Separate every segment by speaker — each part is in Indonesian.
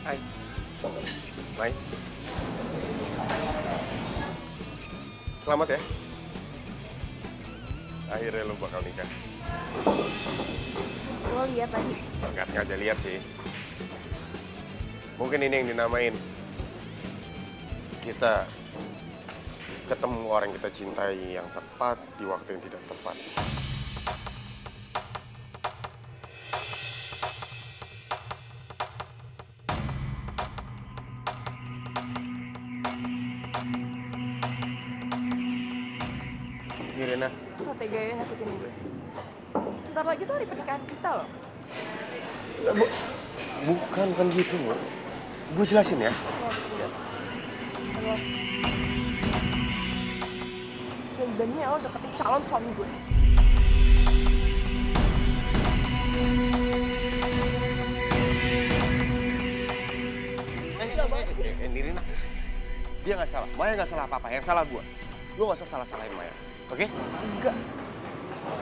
Speaker 1: Hai. Mai. Selamat ya. Akhirnya lo bakal nikah.
Speaker 2: Lo lihat tadi?
Speaker 1: Nggak sengaja lihat sih. Mungkin ini yang dinamain kita ketemu orang yang kita cintai yang tepat di waktu yang tidak tepat. Mirena.
Speaker 2: Lo tega ya nyakitin gue. Sebentar lagi tuh hari pernikahan kita loh.
Speaker 1: Bukan gitu, Bu. Gue jelasin ya.
Speaker 2: Yang beraninya lo deketin calon suami gue.
Speaker 1: Nirina. Dia nggak salah. Maya nggak salah apa-apa. Yang salah gue. Lo nggak usah salah-salahin Maya. Oke?
Speaker 2: Enggak.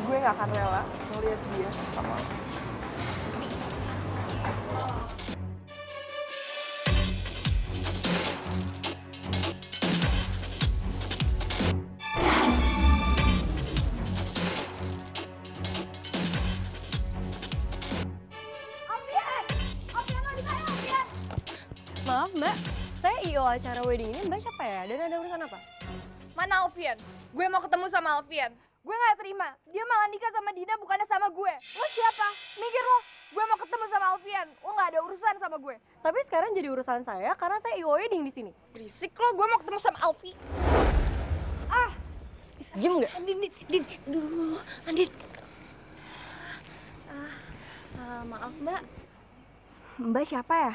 Speaker 2: Gue nggak akan rela ngeliat dia sama lo.
Speaker 3: Maaf Mbak, saya I.O. acara wedding ini. Mbak siapa ya? Dan ada urusan apa?
Speaker 2: Mana Alfian? Gue mau ketemu sama Alfian. Gue nggak terima. Dia malah nikah sama Dina bukannya sama gue. Lo siapa? Mikir lo. Gue mau ketemu sama Alfian. Lo nggak ada urusan sama gue.
Speaker 3: Tapi sekarang jadi urusan saya karena saya I.O. wedding di sini.
Speaker 2: Berisik lo. Gue mau ketemu sama Alfi. Ah.
Speaker 3: Diem nggak?
Speaker 2: Andin. Aduh, Andin. Maaf Mbak. Mbak siapa ya?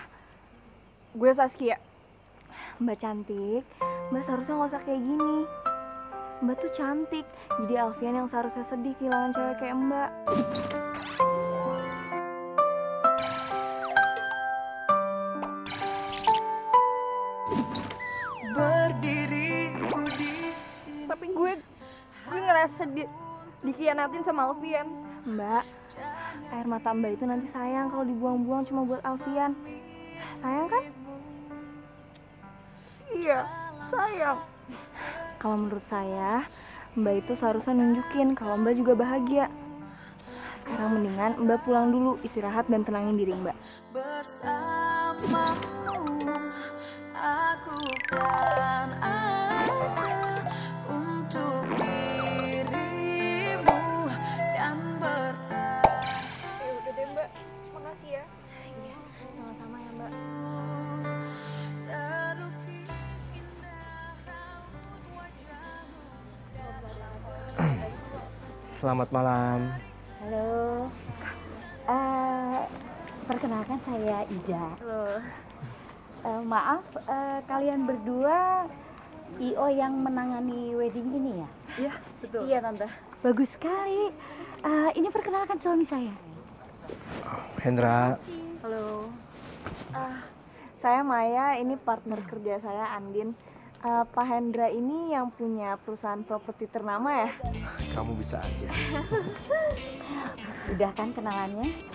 Speaker 2: Gue Saskia. Mbak cantik, Mbak seharusnya nggak usah kayak gini. Mbak tuh cantik, jadi Alfian yang seharusnya sedih kehilangan cewek kayak Mbak. Berdiriku di sini. Tapi gue ngerasa dikhianatin sama Alfian. Mbak, air mata Mbak itu nanti sayang kalau dibuang-buang cuma buat Alfian. Sayang kan? Iya, sayang. Kalau menurut saya, Mbak itu seharusnya nunjukin kalau Mbak juga bahagia. Sekarang mendingan Mbak pulang dulu, istirahat dan tenangin diri Mbak. Bersamamu, aku kan ada untuk dirimu dan bertahan. Ya udah deh Mbak, makasih ya. Iya, sama-sama ya Mbak.
Speaker 4: Selamat malam.
Speaker 5: Halo. Perkenalkan saya Ida.
Speaker 2: Halo.
Speaker 5: Maaf, kalian berdua I.O. yang menangani wedding ini ya?
Speaker 2: Iya, betul.
Speaker 3: Iya Tante.
Speaker 5: Bagus sekali. Ini perkenalkan suami saya.
Speaker 4: Hendra.
Speaker 2: Halo. Saya Maya, ini partner kerja saya Andin. Pak Hendra ini yang punya perusahaan properti ternama ya?
Speaker 4: Kamu bisa aja.
Speaker 5: Udah kan kenalannya?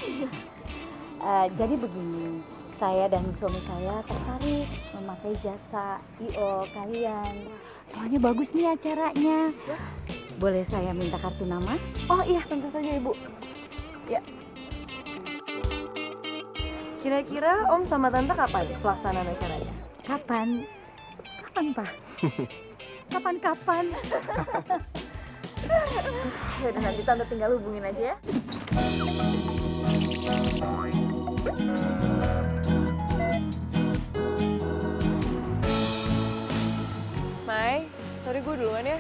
Speaker 5: Jadi begini, saya dan suami saya tertarik memakai jasa I.O. kalian. Soalnya bagus nih acaranya. Boleh saya minta kartu nama?
Speaker 2: Oh iya, tentu saja Ibu. Ya. Kira-kira Om sama Tante kapan pelaksanaan acaranya?
Speaker 5: Kapan? Kapan, Pak? Kapan-kapan?
Speaker 2: Yaudah, nanti Tante tinggal hubungin aja ya. Mai, sorry gue duluan ya.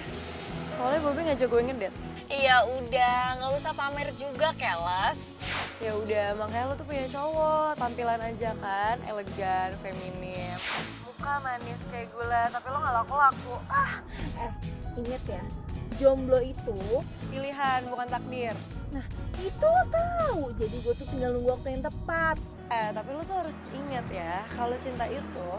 Speaker 2: Soalnya Bobby ngajak gue ngedate.
Speaker 3: Iya udah, nggak usah pamer juga keles.
Speaker 2: Ya udah, makanya lo tuh punya cowok, tampilan aja kan, elegan, feminim. Muka manis kayak gula, tapi lo gak laku-laku.
Speaker 5: Ingat ya, jomblo itu,
Speaker 2: Pilihan, bukan takdir.
Speaker 5: nah itu lo tahu. Jadi gue tuh tinggal nunggu waktu yang tepat.
Speaker 2: Tapi lo tuh harus ingat ya, kalau cinta itu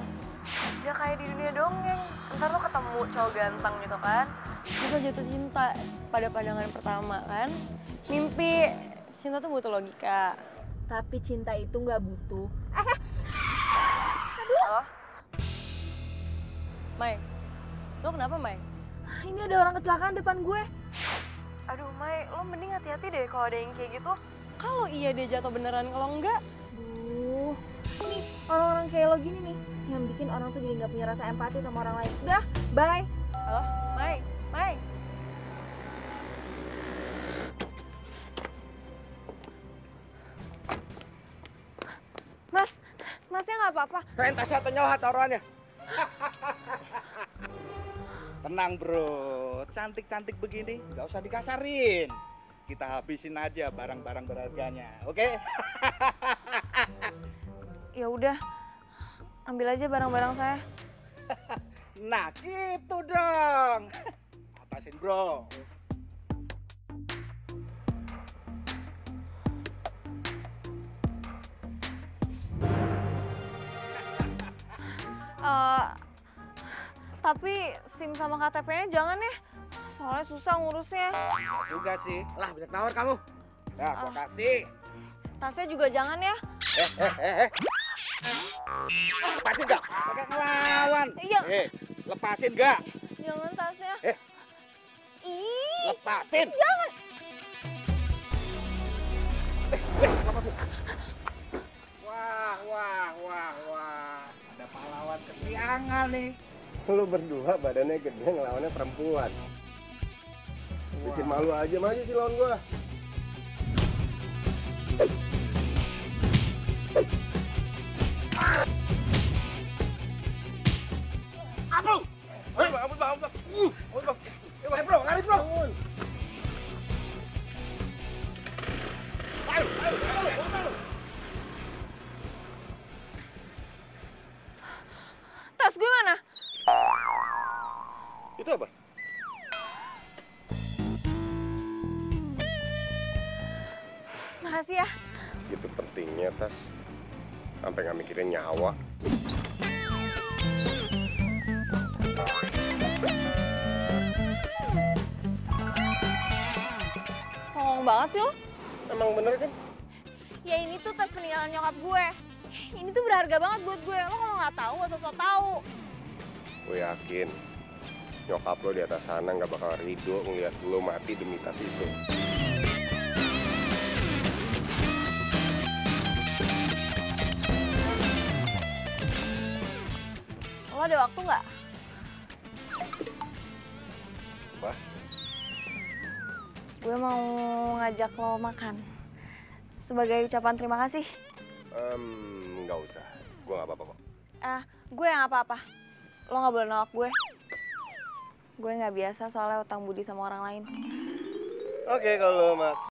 Speaker 2: ya kayak di dunia dongeng. Ntar lo ketemu cowok ganteng gitu kan, terus lo jatuh cinta pada pandangan pertama kan. Mimpi, cinta tuh butuh logika.
Speaker 5: Tapi cinta itu nggak butuh.
Speaker 3: Mai, lo kenapa Mai?
Speaker 2: Ini ada orang kecelakaan depan gue.
Speaker 3: Aduh Mai, lo mending hati-hati deh kalau ada yang kayak gitu. Kalau iya dia jatuh beneran, kalau enggak,
Speaker 2: Duh, nih orang-orang kayak lo gini nih yang bikin orang tuh jadi nggak punya rasa empati sama orang lain. Udah, bye.
Speaker 3: halo, Mai, Mai. Mas, masnya nggak apa-apa.
Speaker 6: Selain tasnya penyohat taruhannya. Tenang bro, cantik-cantik begini nggak usah dikasarin. Kita habisin aja barang-barang berharganya, oke?
Speaker 2: Ya udah, ambil aja barang-barang saya.
Speaker 6: Nah gitu dong. Atasin bro.
Speaker 2: Tapi SIM sama KTP-nya jangan ya. Soalnya susah ngurusnya.
Speaker 6: Juga sih. Lah banyak nawar kamu. Nah, gua kasih.
Speaker 2: Tasnya juga jangan ya.
Speaker 6: Lepasin gak? Pakai ngelawan.
Speaker 2: Iya.
Speaker 6: Lepasin gak?
Speaker 2: Jangan tasnya. Ih,
Speaker 6: Lepasin.
Speaker 2: jangan.
Speaker 6: Lepasin. Wah. Ada pahlawan kesiangan nih.
Speaker 1: Lu berdua badannya gede ngelawannya perempuan. Bikin malu aja maju sih lawan gua.
Speaker 6: Aduh!
Speaker 1: Ampun bang. Bro, lari bro.
Speaker 2: Tas gue mana?
Speaker 1: Itu apa?
Speaker 2: Makasih ya.
Speaker 1: Segitu pentingnya tas. Sampai nggak mikirin nyawa.
Speaker 2: Songong banget sih lo.
Speaker 1: Emang bener kan?
Speaker 2: Ya ini tuh tas peninggalan nyokap gue. Ini tuh berharga banget buat gue. Lo kalau nggak tahu, gak usah tahu.
Speaker 1: Gue yakin nyokap lo di atas sana nggak bakal ridho ngeliat lo mati demi tas itu.
Speaker 2: Lo ada waktu nggak?
Speaker 1: Apa?
Speaker 2: Gue mau ngajak lo makan. Sebagai ucapan terima kasih.
Speaker 1: Nggak usah. Gue nggak apa-apa kok.
Speaker 2: Gue yang apa-apa. Lo nggak boleh nolak gue. Gue nggak biasa soalnya utang budi sama orang lain.
Speaker 1: Oke, kalau Max.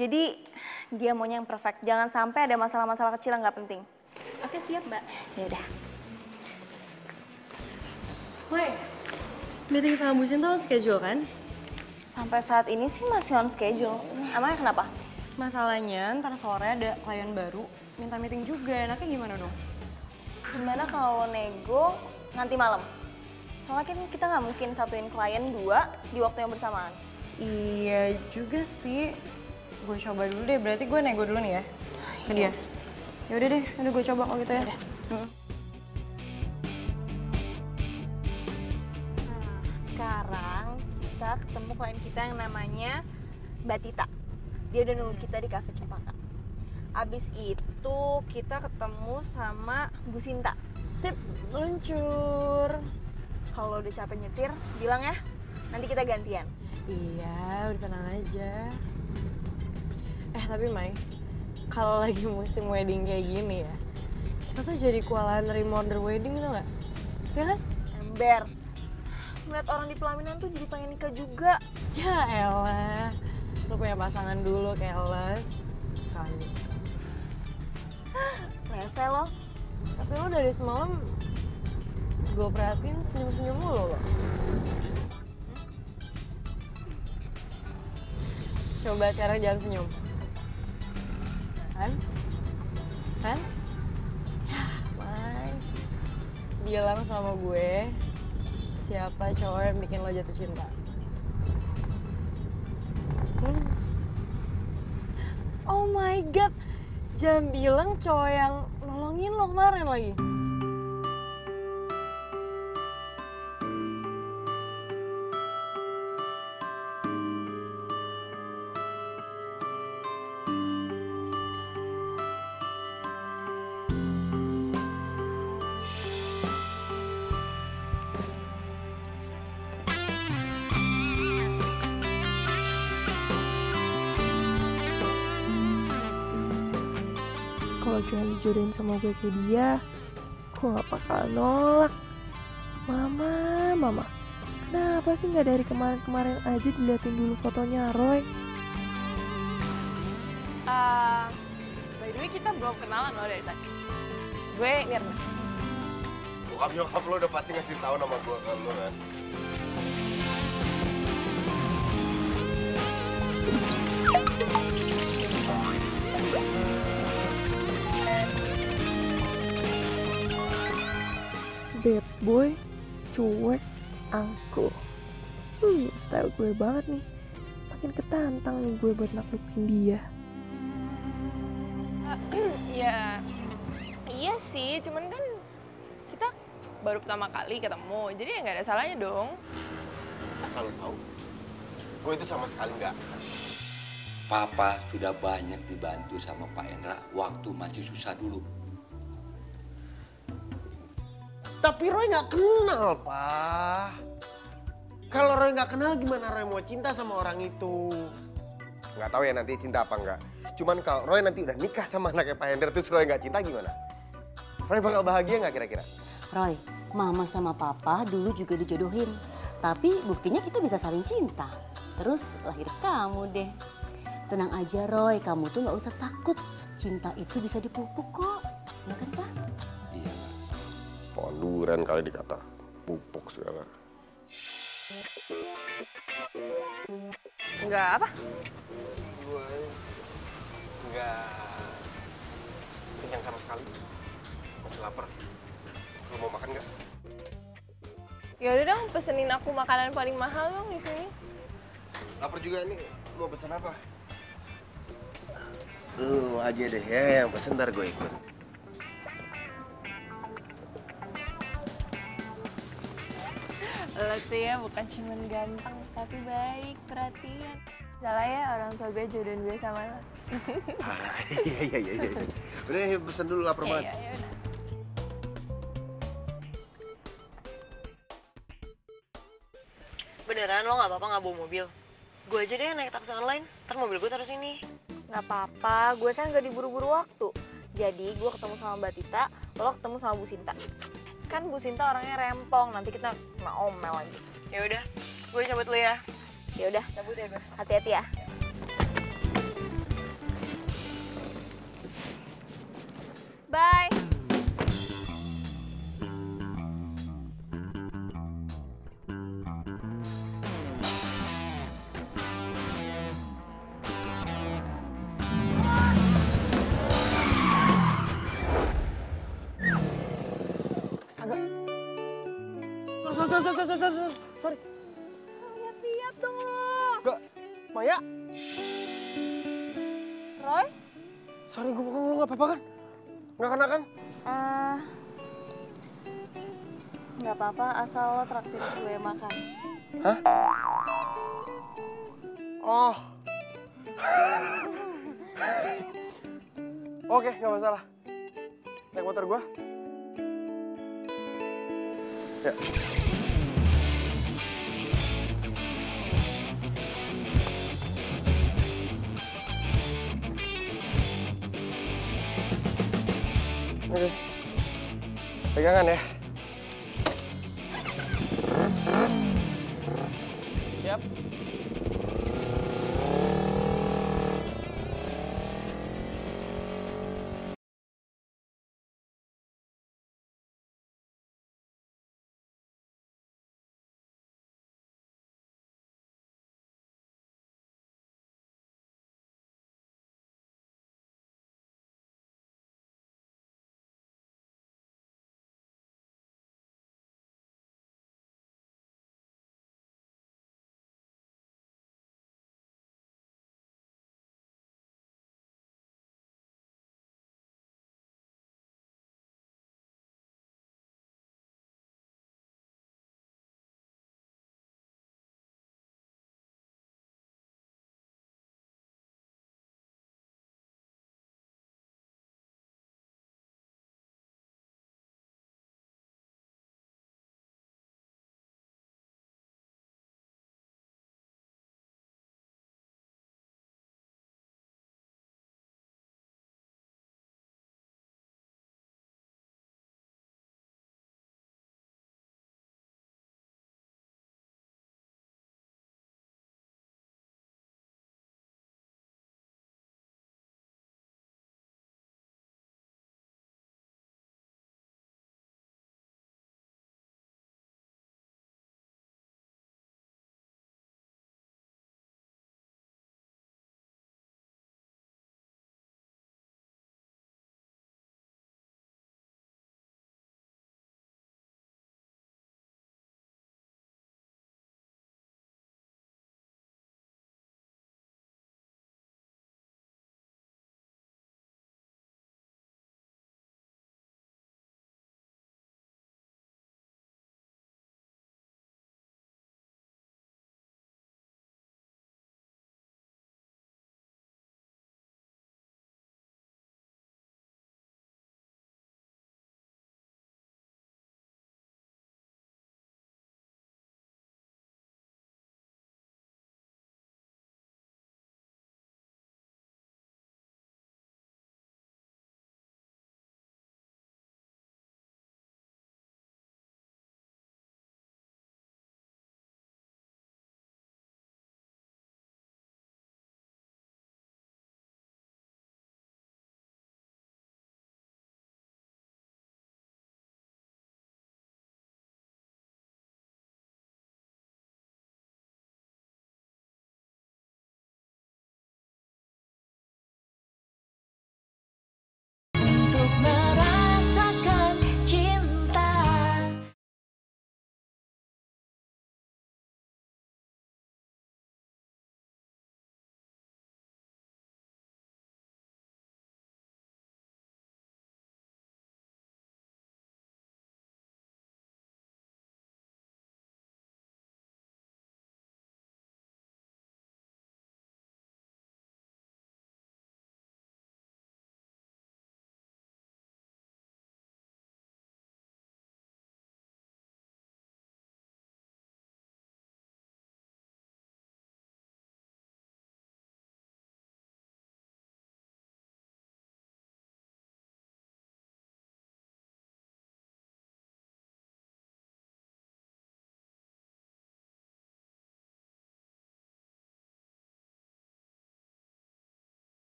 Speaker 3: Jadi dia maunya yang perfect. Jangan sampai ada masalah-masalah kecil yang nggak penting.
Speaker 2: Oke, siap, Mbak.
Speaker 3: Ya udah. Woi, meeting sama Bu Sinta on schedule kan? Sampai saat ini sih masih on schedule. Emangnya kenapa? Masalahnya ntar sore ada klien baru, minta meeting juga. Enaknya gimana dong? Gimana kalau nego nanti malam? Soalnya kan kita nggak mungkin satuin klien 2 di waktu yang bersamaan. Iya juga sih. Gue coba dulu deh, berarti gue nego dulu nih ya ke dia. Ya udah deh, gue coba kalau gitu ya. Nah, sekarang kita ketemu klien kita yang namanya Mbak Tita. Dia udah nunggu kita di Cafe Cempaka. Abis itu kita ketemu sama Bu Sinta. Sip, luncur. Kalau udah capek nyetir, bilang ya. Nanti kita gantian. Iya, udah tenang aja. Tapi Mai, kalau lagi musim wedding kayak gini ya, kita tuh jadi kewalahan nerima order wedding tuh nggak? Ya kan? Ember. Ngeliat orang di pelaminan tuh jadi pengen nikah juga. Ya elah, lu punya pasangan dulu, keles. Kali. Rese lo. Tapi lo dari semalam gue perhatiin senyum-senyum mulu lo. Coba sekarang jangan senyum. Kan? Ya, Mai. Bilang sama gue siapa cowok yang bikin lo jatuh cinta. Oh my god, jangan bilang cowok yang nolongin lo kemarin lagi.
Speaker 2: Kalau cuma dijodohin sama gue kayak dia, gue gak bakal nolak. Mama, kenapa sih gak dari kemarin-kemarin aja diliatin dulu fotonya Roy?
Speaker 7: By the way, kita belum kenalan loh dari tadi. Gue Mirna.
Speaker 1: Bokap nyokap lo udah pasti ngasih tahu nama gue ke lo kan?
Speaker 2: Bad boy, cuek, angkuh. Style gue banget nih. Makin ketantang nih gue buat naklukin dia.
Speaker 7: Iya sih, cuman kan kita baru pertama kali ketemu, jadi ya nggak ada salahnya dong.
Speaker 1: Asal lo tahu, gue itu sama sekali nggak.
Speaker 8: Papa sudah banyak dibantu sama Pak Endra waktu masih susah dulu.
Speaker 1: Tapi Roy nggak kenal, Pak. Kalau Roy nggak kenal, gimana Roy mau cinta sama orang itu? Nggak tahu ya nanti cinta apa enggak. Cuman kalau Roy nanti udah nikah sama anaknya Pak Hendra, terus Roy nggak cinta gimana? Roy bakal bahagia nggak kira-kira?
Speaker 5: Roy, Mama sama Papa dulu juga dijodohin. Tapi buktinya kita bisa saling cinta. Terus lahir kamu deh. Tenang aja Roy, kamu tuh nggak usah takut. Cinta itu bisa dipupuk kok. Ya kan, Pak?
Speaker 8: Iya.
Speaker 1: Ponduran kali dikata, pupuk segala.
Speaker 7: Enggak apa?
Speaker 1: Gue nggak kenyang sama sekali. Masih lapar. Lo mau makan nggak?
Speaker 7: Ya udah dong, pesenin aku makanan paling mahal dong di sini.
Speaker 1: Lapar juga nih. Mau pesen apa? Lu aja deh ya, yang pesen ntar gue ikut.
Speaker 7: Lo tuh ya bukan cuma ganteng, tapi baik, perhatian. Salah ya orang tua gue jodohin gue sama lo.
Speaker 1: Iya. Udah pesen dulu, lapar banget.
Speaker 7: Iya, udah.
Speaker 3: Beneran lo nggak apa-apa nggak bawa mobil? Gue aja deh naik taksi online, ntar mobil gue taruh sini.
Speaker 2: Nggak apa-apa, gue kan gak diburu-buru waktu. Jadi gue ketemu sama Mbak Tita, lo ketemu sama Bu Sinta. Kan Bu Sinta orangnya rempong, nanti kita kena omel lagi.
Speaker 3: Ya udah, gue cabut dulu ya.
Speaker 2: Ya udah,
Speaker 3: Cabut ya gue.
Speaker 2: hati-hati ya.
Speaker 7: Bye.
Speaker 1: Astaga. Sorry.
Speaker 7: Lihat-lihat dong lo.
Speaker 1: Enggak, Maya.
Speaker 7: Roy?
Speaker 1: Sorry, gue bohong, lu nggak apa-apa kan? Nggak kena kan?
Speaker 7: Nggak apa-apa, asal lo traktir gue makan.
Speaker 1: Hah? Oh. Oke, nggak masalah. Naik motor gua. Ya. Oke. Pegangan ya. Siap.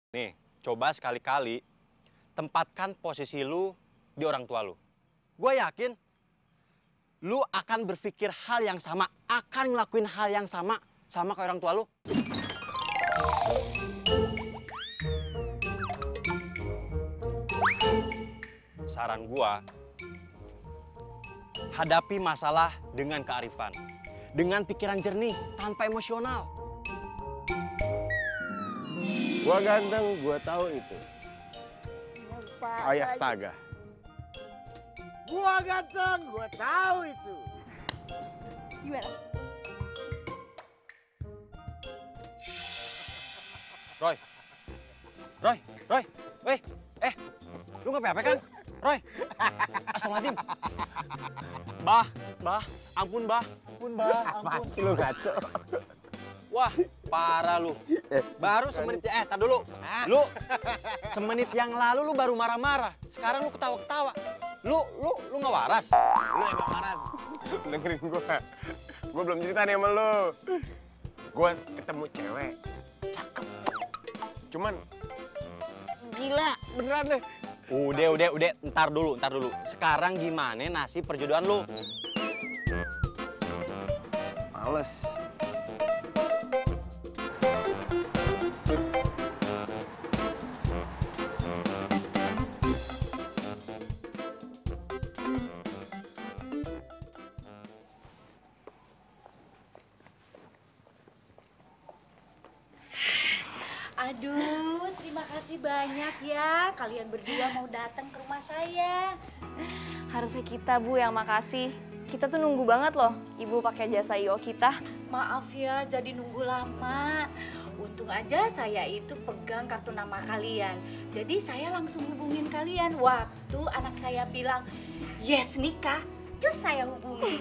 Speaker 9: Nih, coba sekali-kali tempatkan posisi lu di orang tua lu. Gue yakin lu akan berpikir hal yang sama, akan ngelakuin hal yang sama kayak orang tua lu. Saran gua, hadapi masalah dengan kearifan, dengan pikiran jernih, tanpa emosional.
Speaker 1: Gua ganteng, gua tahu itu. Oh ya, astaga. Gua ganteng, gua tahu itu.
Speaker 2: Gimana?
Speaker 9: Roy, lu nggak apa-apa kan? Roy, astagfirullahaladzim. Bah, ampun bah, ampun.
Speaker 1: Apa sih lu ngaco?
Speaker 9: Wah, parah lu. Baru semenit, tar dulu. Lu semenit yang lalu lu baru marah-marah. Sekarang lu ketawa-ketawa. Lu nggak waras.
Speaker 1: Lu yang gak waras. Dengerin gua. Gua belum cerita nih sama lu. Gua ketemu cewek. Cakep. Cuman gila, beneran deh.
Speaker 9: Udah, ntar dulu. Sekarang gimana nasib perjodohan lu?
Speaker 1: Males.
Speaker 5: Aduh, terima kasih banyak ya kalian berdua mau datang ke rumah saya.
Speaker 7: Harusnya kita, Bu, yang makasih. Kita tuh nunggu banget loh Ibu pakai jasa IO kita.
Speaker 5: Maaf ya jadi nunggu lama. Untung aja saya itu pegang kartu nama kalian. Jadi saya langsung hubungin kalian. Waktu anak saya bilang yes nikah, terus saya hubungi.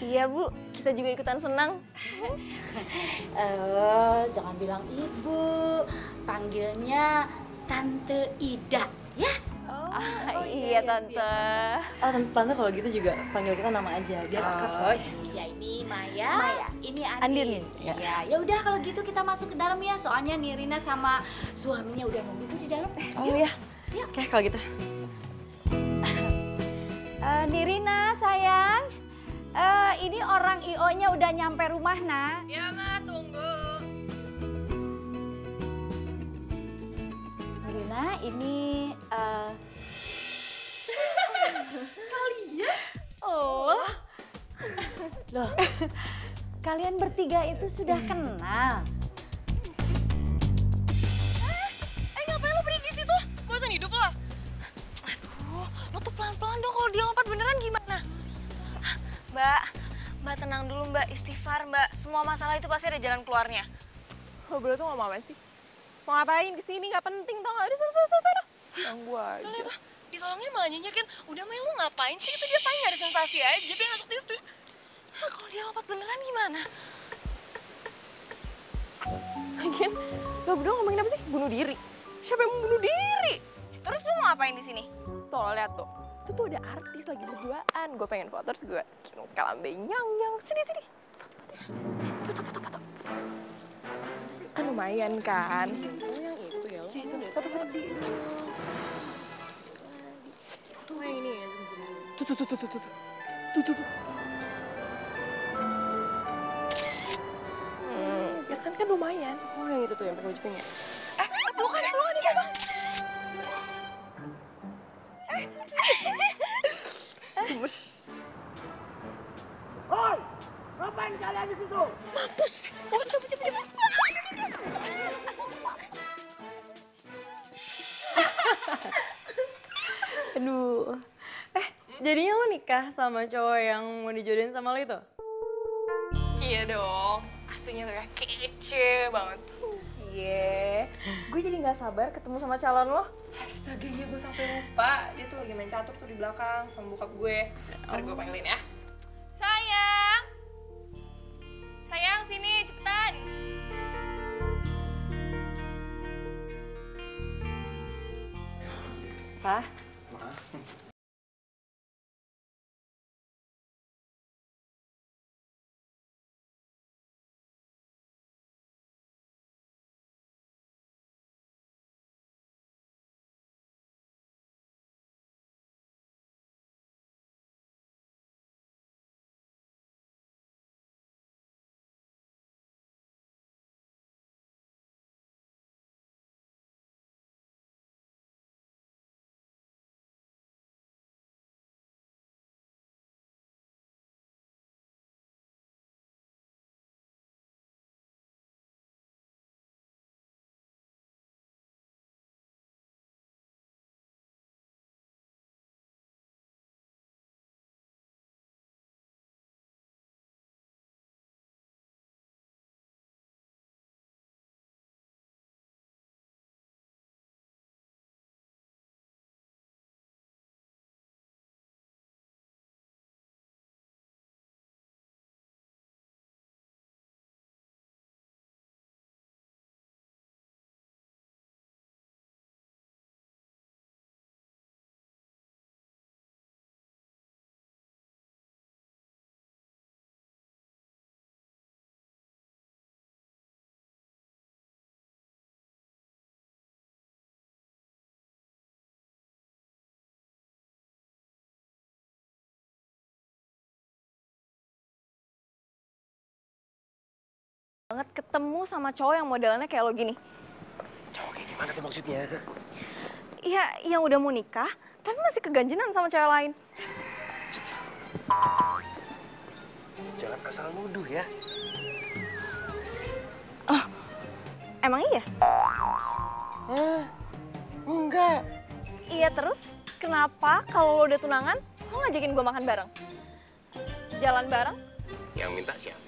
Speaker 7: Iya, Bu. Kita juga ikutan senang.
Speaker 5: Jangan bilang ibu, panggilnya Tante Ida, ya?
Speaker 7: Iya, Tante.
Speaker 3: Oh, tante kalau gitu juga panggil kita nama aja biar akrab.
Speaker 5: Oh, ya ini Maya, ini Andin. Ya, ya udah kalau gitu kita masuk ke dalam ya. Soalnya Nirina sama suaminya udah nunggu tuh di dalam.
Speaker 3: Oh iya. Oke, kalau gitu.
Speaker 5: Nirina sayang, ini orang IO-nya udah nyampe rumah, nak.
Speaker 7: Ya, Ma, tunggu.
Speaker 5: Nirina, ini kalian? Oh. Loh, kalian bertiga itu sudah kenal?
Speaker 3: Ngapain lo berdiri di situ? Bosan hidup lo? Aduh, lo tuh pelan-pelan dong kalau dia lompat beneran gimana?
Speaker 7: Mbak tenang dulu, Mbak. Istighfar, Mbak. Semua masalah itu pasti ada jalan keluarnya.
Speaker 2: Ngobrol tuh ngomong apa sih? Mau ngapain kesini? Nggak penting tau nggak? Ada sana. Ganggu aja.
Speaker 3: Tuh lihat tuh, ditolongin malah nyenyakin. Udah Maya lu ngapain sih? Itu dia paling ada sensasi aja, dia ngasuk dia tuh. Nah, kalau dia lompat beneran gimana?
Speaker 2: Lagian, lo berdua ngomongin apa sih? Bunuh diri. Siapa yang mau bunuh diri?
Speaker 7: Terus lu mau ngapain di sini?
Speaker 2: Tuh, lo lihat tuh. Itu tuh ada artis lagi berduaan. Gue pengen foto, terus gue kalambe nyang. Sini. Foto. Kan lumayan kan? Oh, yang itu ya. Itu deh, foto di. Tuh yang ini ya. Tuh. Ya kan lumayan. Oh, yang itu tuh yang pakai baju pink ya. Pelukan itu tuh. Gemes.
Speaker 1: Hoi, ngapain kalian di situ?
Speaker 2: Mampus. Cepet.
Speaker 3: Aduh. Jadinya lo nikah sama cowok yang mau dijodohin sama lo itu?
Speaker 2: Iya dong. Aslinya tuh kayak kece banget. Iya. Gue jadi nggak sabar ketemu sama calon lo. Astaga, iya gue sampai lupa. Dia tuh lagi main catur tuh di belakang sama bokap gue. Ntar gue panggilin ya.
Speaker 7: Sayang, sini cepetan.
Speaker 2: Pa,
Speaker 3: banget ketemu sama cowok yang modelannya kayak lo gini.
Speaker 1: Cowok kayak gimana tuh maksudnya?
Speaker 3: Iya, yang udah mau nikah, tapi masih keganjenan sama cewek lain.
Speaker 1: Jangan asal nuduh ya.
Speaker 3: Oh, emang iya?
Speaker 1: Enggak.
Speaker 3: Iya terus, kenapa kalau lo udah tunangan, lo ngajakin gue makan bareng? Jalan bareng?
Speaker 1: Yang minta siapa?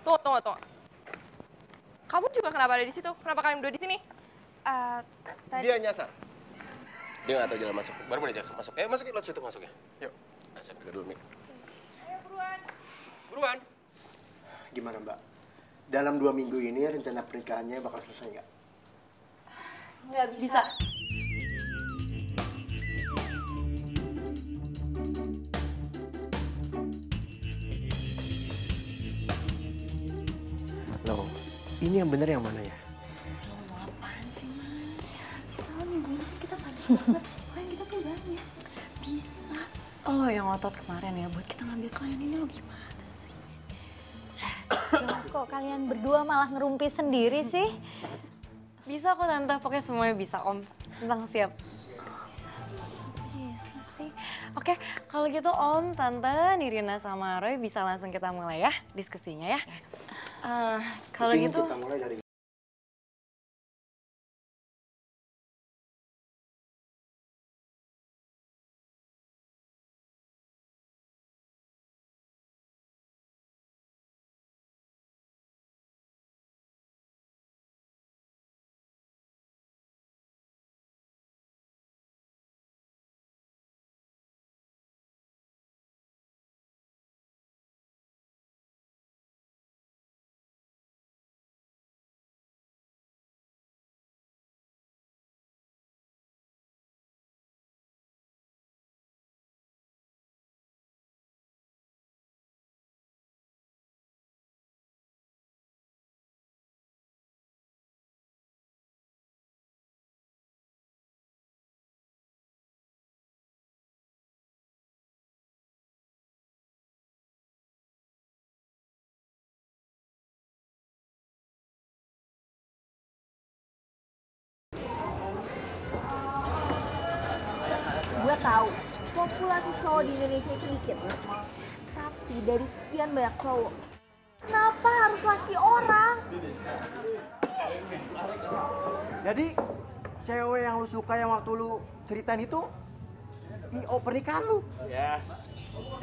Speaker 7: Tunggu. Kamu juga kenapa ada di situ? Kenapa kalian berdua di sini?
Speaker 1: Dia nyasar. Dia nggak tahu jalan masuk. Baru mau diajak masuk. Masuk ke lot situ masuk ya. Yuk. Saya pergi dulu nih.
Speaker 7: Ayo buruan.
Speaker 1: Buruan.
Speaker 10: Gimana Mbak? Dalam 2 minggu ini rencana pernikahannya bakal selesai nggak?
Speaker 3: Nggak bisa.
Speaker 1: Loh, ini yang bener yang mana ya?
Speaker 3: Lo mau apaan sih, Man? Bisa lo minggu ini kita banyak banget. Klien kita tuh banyak. Bisa. Lo yang ngotot kemarin ya buat kita ngambil klien ini lo gimana sih?
Speaker 5: Loh, kok kalian berdua malah ngerumpi sendiri sih?
Speaker 3: Bisa kok Tante, pokoknya semuanya bisa Om. Tentang siap. Bisa sih. Oke, kalau gitu Om, Tante, Nirina sama Roy bisa langsung kita mulai ya diskusinya ya. Kalau gitu
Speaker 10: kita mulai dari
Speaker 2: Gue tahu populasi cowok di Indonesia itu dikit, tapi dari sekian banyak cowok, kenapa harus laki orang?
Speaker 4: Jadi cewek yang lu suka yang waktu lu ceritain itu IO pernikahan lu?
Speaker 6: Ya,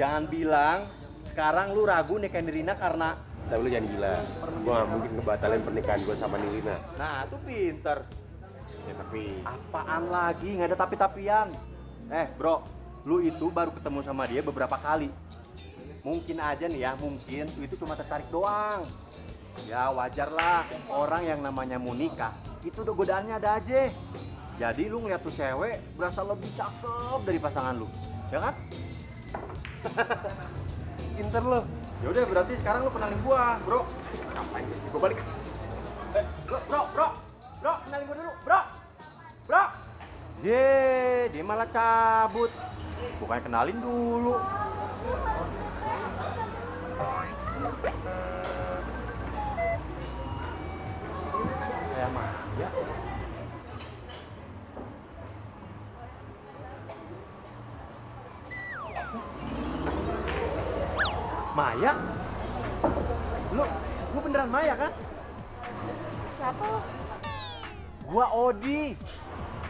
Speaker 6: jangan bilang sekarang lu ragu nikahin Rina karena
Speaker 1: Tapi lu jangan gila. Gue gak mungkin ngebatalin pernikahan gue sama Nilina.
Speaker 4: Nah, tuh pinter.
Speaker 1: Ya tapi...
Speaker 4: Apaan lagi? Nggak ada tapi-tapian. Bro, lu itu baru ketemu sama dia beberapa kali. Mungkin aja nih ya, mungkin lu itu cuma tertarik doang. Ya wajar lah, orang yang namanya mau nikah, itu udah godaannya ada aja. Jadi lu ngeliat tuh cewek berasa lebih cakep dari pasangan lu, ya kan?
Speaker 1: Pinter lu.
Speaker 4: Ya udah berarti sekarang lu kenalin gua, bro.
Speaker 1: Ngapain sih? Gue balik.
Speaker 4: Bro, kenalin gua dulu, bro. Dia malah cabut. Bukannya kenalin dulu. Kayak Maya. Maya? Lu beneran Maya kan?
Speaker 2: Siapa lo?
Speaker 4: Gua Odi,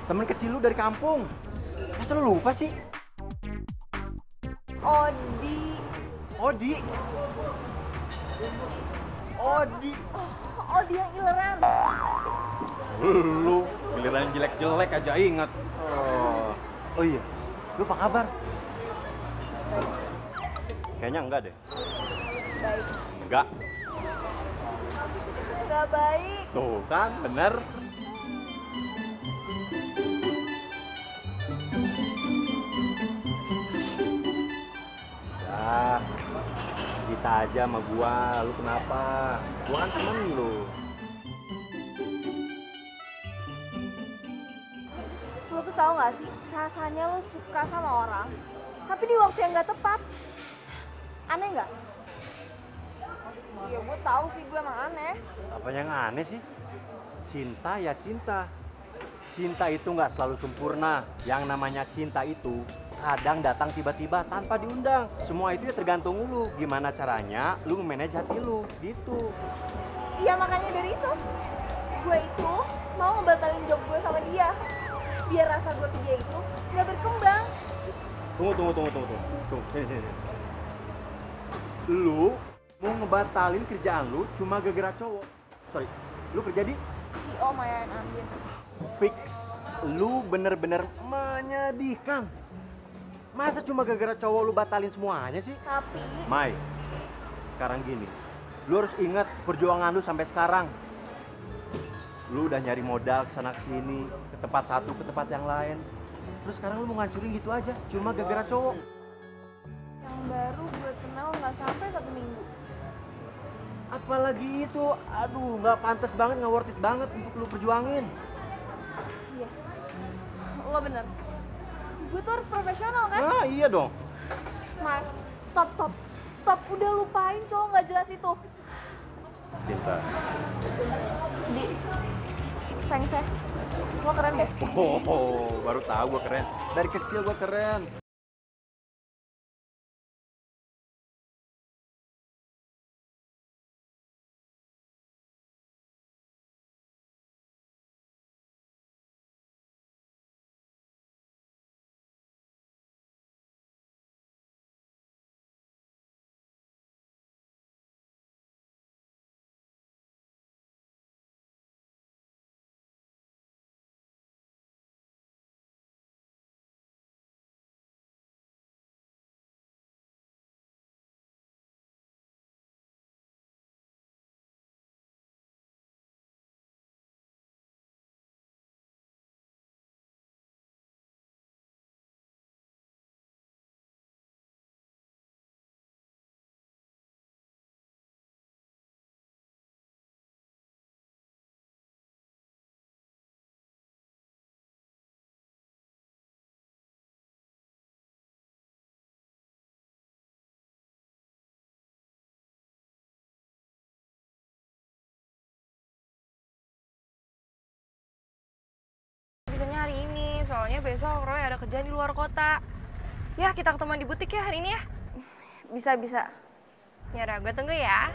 Speaker 4: temen kecil lu dari kampung. Masa lu lupa sih?
Speaker 2: Odi.
Speaker 4: Odi.
Speaker 2: Odi yang ileran.
Speaker 4: Lu giliran jelek-jelek aja ingat. Oh iya, lu apa kabar? Kayaknya enggak deh.
Speaker 2: Baik.
Speaker 4: Enggak.
Speaker 2: Enggak baik.
Speaker 4: Tuh kan, bener. Ya, cerita aja sama gua, lu kenapa? Gua kan temen lu.
Speaker 2: Lo tuh tahu nggak sih, rasanya lo suka sama orang, tapi di waktu yang nggak tepat. Aneh nggak? Ya gue tahu sih, gue emang aneh.
Speaker 4: Apa yang aneh sih? Cinta ya cinta. Cinta itu nggak selalu sempurna. Yang namanya cinta itu kadang datang tiba-tiba tanpa diundang. Semua itu ya tergantung lu. Gimana caranya lu manage hati lu, gitu.
Speaker 2: Iya makanya dari itu, gue itu mau ngebatalin job gue sama dia. Biar rasa gue ke dia itu nggak berkembang.
Speaker 4: Tunggu. Sini. Lu mau ngebatalin kerjaan lu cuma gara-gara cowok. Sorry, lu kerja di
Speaker 2: CEO Maya and Andin.
Speaker 4: Fix. Lu bener-bener menyedihkan. Masa cuma gara-gara cowok lu batalin semuanya sih?
Speaker 2: Tapi
Speaker 4: Mai, sekarang gini, lu harus ingat perjuangan lu sampai sekarang. Lu udah nyari modal kesana kesini, ke tempat satu, ke tempat yang lain. Terus sekarang lu mau ngancurin gitu aja, cuma gara-gara cowok.
Speaker 2: yang baru gue kenal nggak sampai 1 minggu.
Speaker 4: Apalagi itu, aduh nggak pantas banget, nggak worth it banget untuk lu perjuangin.
Speaker 2: Iya, lo bener. Gue tuh harus profesional kan?
Speaker 4: Ah iya dong.
Speaker 2: Mar, stop. Udah lupain cowok nggak jelas itu.
Speaker 4: Cinta.
Speaker 2: Di, thanks ya. Lo keren deh.
Speaker 4: Baru tahu gue keren. Dari kecil gue keren.
Speaker 7: Bisanya hari ini, soalnya besok Roy ada kerjaan di luar kota. Ya, kita ketemuan di butik ya hari ini ya.
Speaker 2: Bisa.
Speaker 7: Ya udah, gue tunggu ya.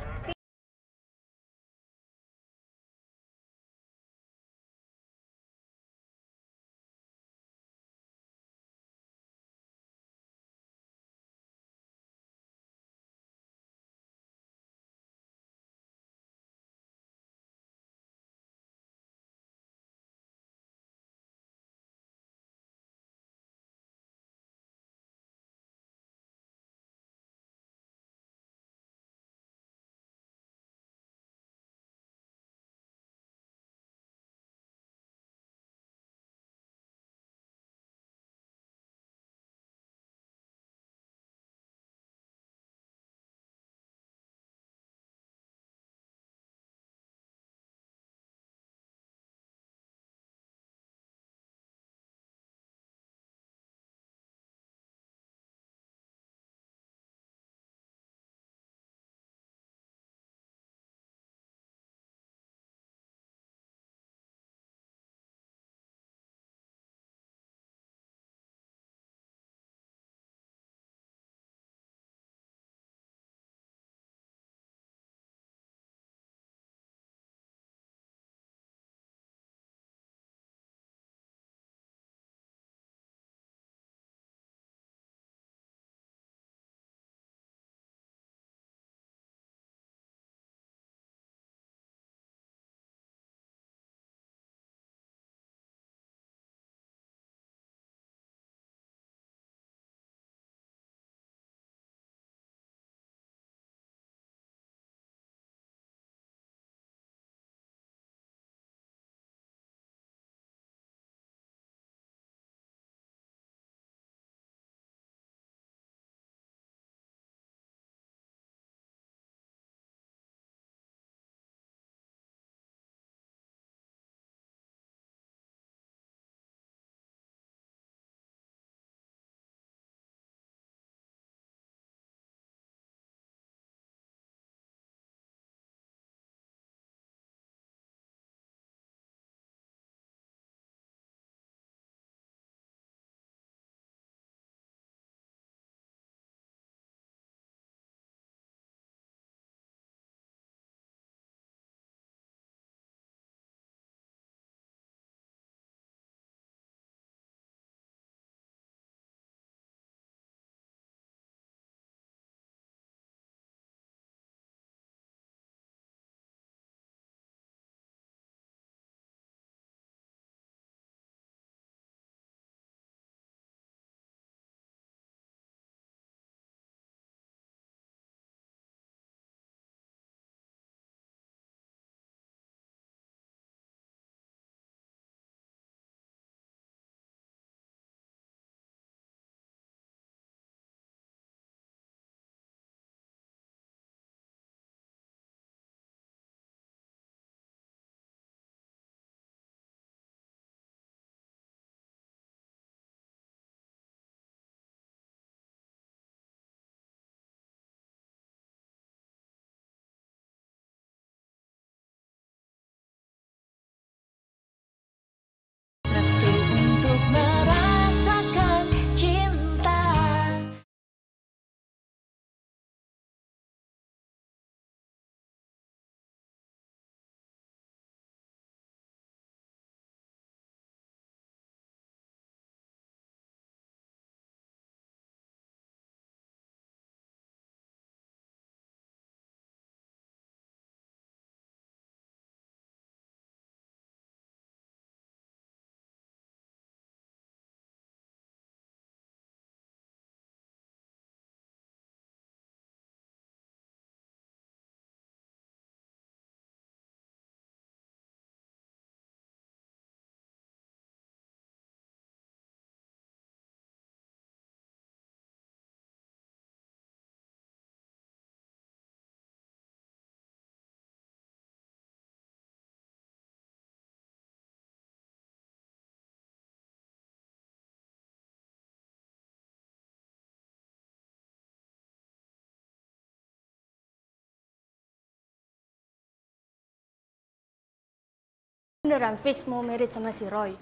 Speaker 3: Beneran fix mau merit sama si Roy?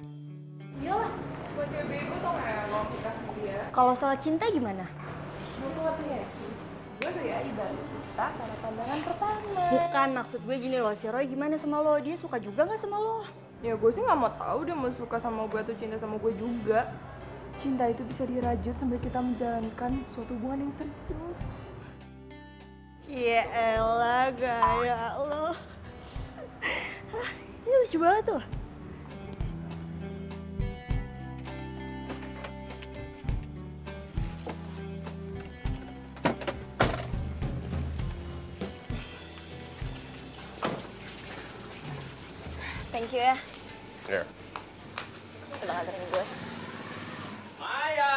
Speaker 2: Iyalah, buat cewek bego tau gak ya kalau kita sama dia.
Speaker 3: Kalau soal cinta gimana?
Speaker 2: Gue tuh ngerti ya sih. Gue tuh ya ibarat cinta karena pandangan pertama.
Speaker 3: Bukan, maksud gue gini loh, si Roy gimana sama lo? Dia suka juga gak sama lo?
Speaker 2: Ya gue sih nggak mau tahu dia mau suka sama gue atau cinta sama gue juga. Cinta itu bisa dirajut sambil kita menjalankan suatu hubungan yang serius.
Speaker 3: Ya elah, gaya lo. Ini lucu banget tuh.
Speaker 7: Thank you ya.
Speaker 1: Ya.
Speaker 7: Udah nganterin gue.
Speaker 9: Maya!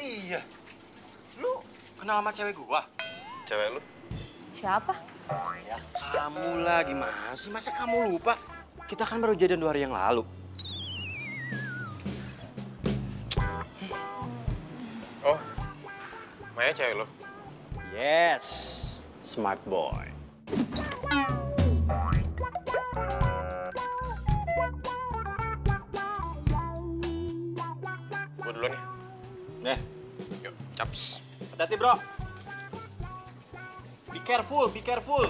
Speaker 9: Iya. Lu kenal sama cewek gua?
Speaker 1: Cewek lu?
Speaker 7: Siapa?
Speaker 9: Ya kamu lah, gimana sih? Masa kamu lupa? Kita kan baru jadian 2 hari yang lalu.
Speaker 1: Oh, Maya cewek lu?
Speaker 9: Yes, smart boy.
Speaker 1: Gue duluan ya.
Speaker 9: Nih,
Speaker 1: Yuk, caps.
Speaker 9: hati-hati bro. Be careful, be careful.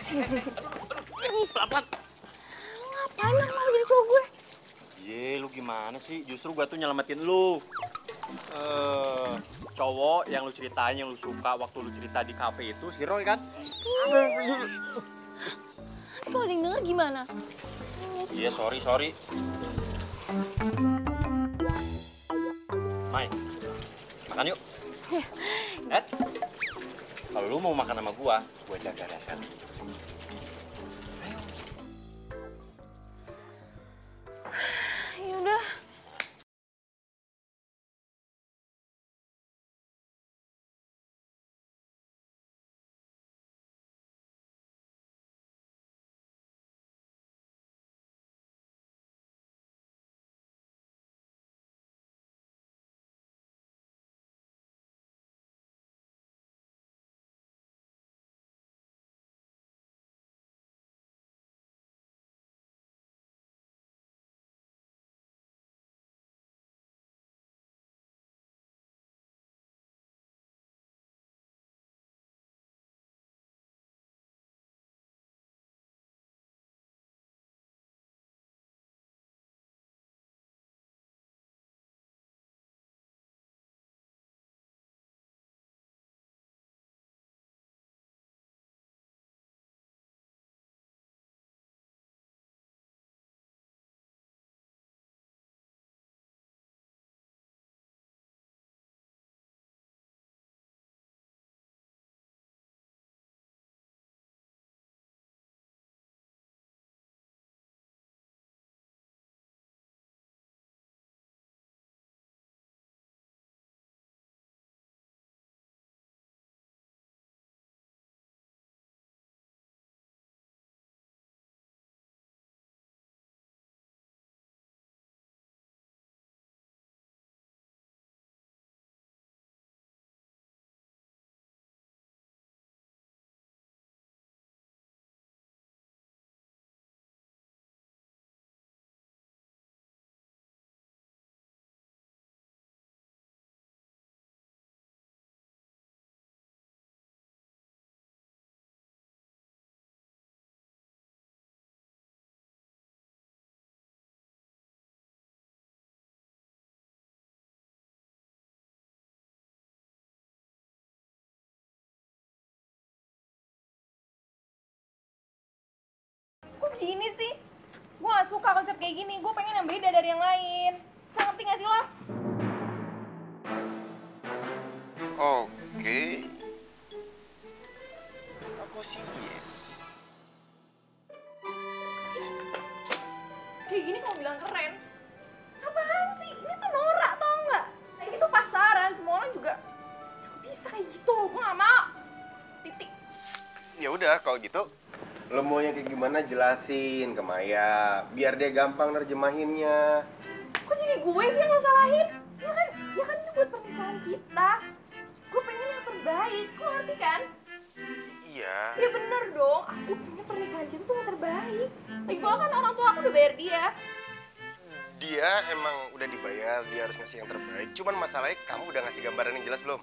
Speaker 7: Sini.
Speaker 9: Pelan-pelan.
Speaker 7: Lu ngapain lah mau jadi cowok gue?
Speaker 9: Ye, lu gimana sih? Justru gua tuh nyelamatin lu. Cowok yang lu ceritain, yang lu suka waktu lu cerita di kafe itu, si Roy kan?
Speaker 7: Kalau ada yang denger gimana?
Speaker 9: Iya, sorry. Mai, makan yuk. Ed, kalau lu mau makan sama gua jaga rasa.
Speaker 2: gini sih? Gue gak suka konsep kayak gini, gue pengen yang beda dari yang lain. Bisa ngerti gak sih lo?
Speaker 1: Oke. Aku sih yes.
Speaker 2: Kayak gini kalau bilang keren. Apaan sih? Ini tuh norak tau nggak? Kayak gitu pasaran, semua orang juga bisa kayak gitu. Gue gak mau. Titik.
Speaker 1: Ya udah kalau gitu, lo maunya kayak gimana jelasin ke Maya, biar dia gampang nerjemahinnya.
Speaker 2: Kok jadi gue sih yang lo salahin? Ya kan ini buat pernikahan kita. Gue pengen yang terbaik, lo ngerti kan?
Speaker 1: Iya.
Speaker 2: Ya bener dong, aku pengen pernikahan kita tuh yang terbaik. Lagi pula kan orang tua aku udah bayar dia.
Speaker 1: Dia emang udah dibayar, dia harus ngasih yang terbaik. Cuman masalahnya kamu udah ngasih gambaran yang jelas belum?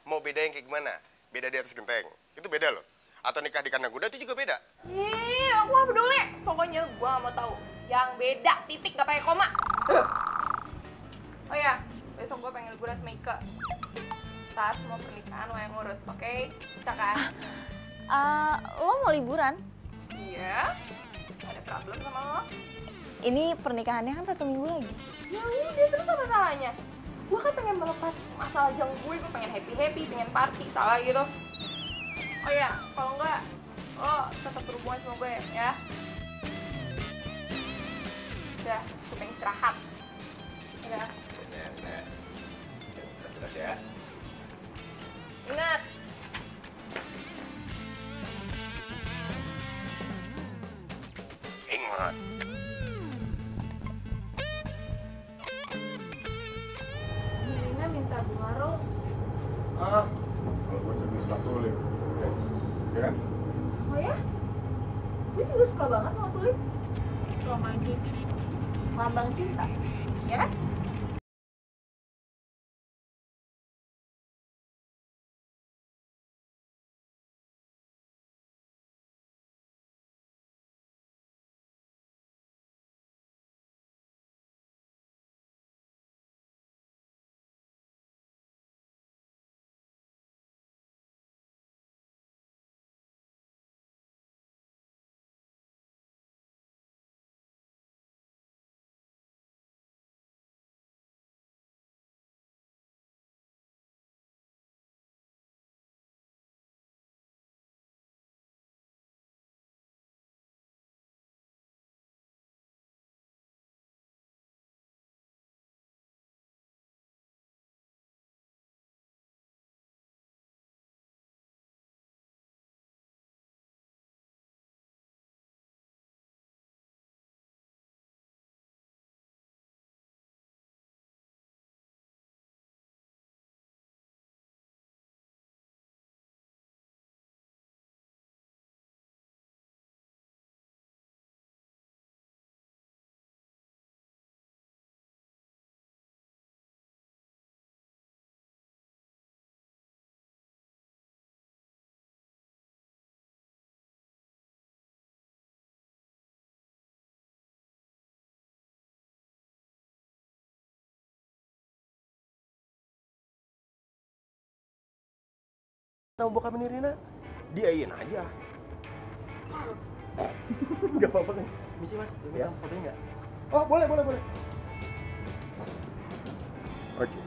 Speaker 1: Mau beda yang kayak gimana? Beda di atas genteng, itu beda loh. Atau nikah di kandang kuda itu juga beda.
Speaker 2: Ih, aku gak peduli. Pokoknya gue gak mau tahu. Yang beda, titik, gak pakai koma. Oh ya, besok gue pengen liburan sama Ika. Ntar semua pernikahan lo yang ngurus, oke? Bisa kan?
Speaker 7: Lo mau liburan?
Speaker 2: Iya. Ada problem sama lo?
Speaker 7: Ini pernikahannya kan 1 minggu lagi.
Speaker 2: Ya udah, terus apa salahnya? Gue kan pengen melepas masalah jang gue pengen happy-happy, pengen party, salah gitu. Oh ya, kalau enggak, lo tetap berhubungan sama gue ya. Udah, gue pengen istirahat. Udah.
Speaker 1: Stres ya.
Speaker 2: Ingat.
Speaker 1: Ingat.
Speaker 2: Nina minta bunga rose.
Speaker 1: Kalau gue suka tulip. Ya kan?
Speaker 2: Oh ya? Gue juga suka banget sama tulip. Romantis. Lambang cinta. Ya kan?
Speaker 1: Tahu bokap ini Rina? Diain aja. Gak apa-apa kan?
Speaker 10: Misi mas,
Speaker 1: Ya.
Speaker 10: fotonya nggak?
Speaker 1: Oh boleh. Oke.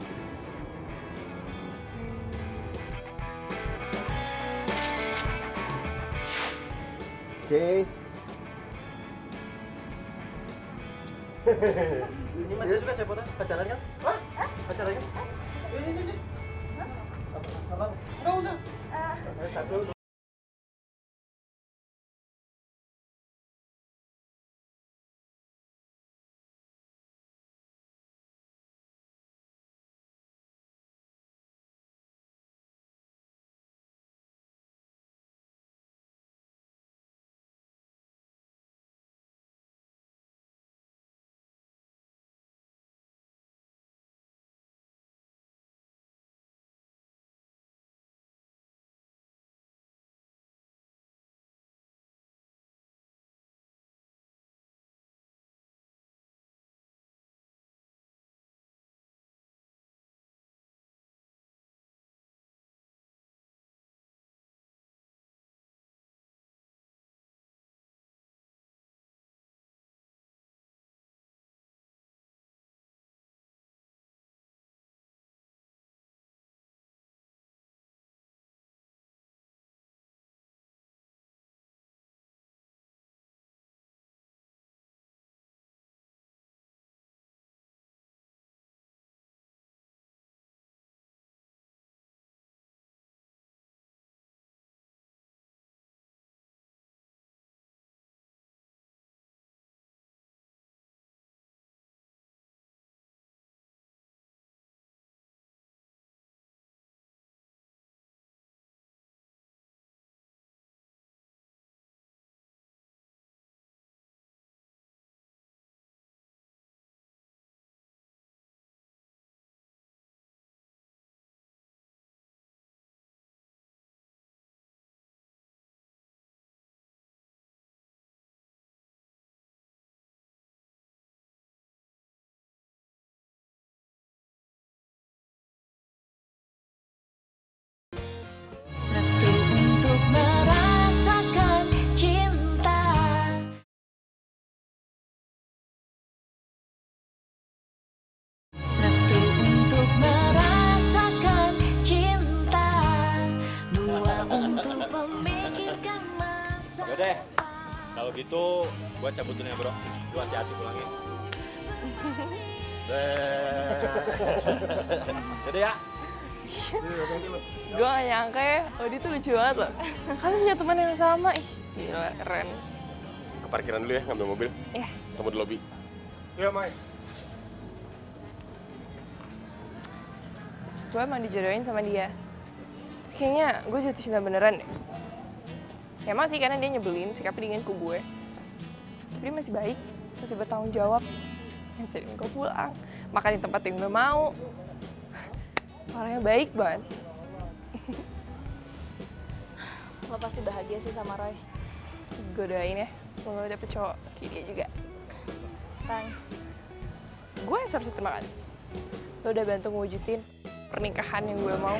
Speaker 10: Ini mas juga saya foto pacaran kan? Hah? Pacaran kan? Ini. Apa? Nggak usah. Satu.
Speaker 9: Yaudah, kalau gitu gua cabut dulu ya bro. Lu hati-hati pulangin. Yaudah ya.
Speaker 7: Gue gak nyangka ya, Odi tuh lucu banget loh. Kalian punya teman yang sama, ih gila keren.
Speaker 1: Ke parkiran dulu ya, ngambil mobil.
Speaker 7: Iya.
Speaker 1: Tunggu di lobi. Iya, Mai.
Speaker 7: Gue emang dijodohin sama dia. Kayaknya gue jatuh cinta beneran deh. Ya emang sih karena dia nyebelin, sikapnya dingin ke gue. Tapi dia masih baik, masih bertanggung jawab. Ngajarin gue pulang, makan di tempat yang gue mau. Orangnya baik banget.
Speaker 2: Lo pasti bahagia sih sama Roy.
Speaker 7: Gue doain ya, semoga lo dapet cowok kayak dia juga.
Speaker 2: Thanks.
Speaker 7: Gue yang seharusnya terima kasih. Lo udah bantu ngewujudin pernikahan yang gue mau.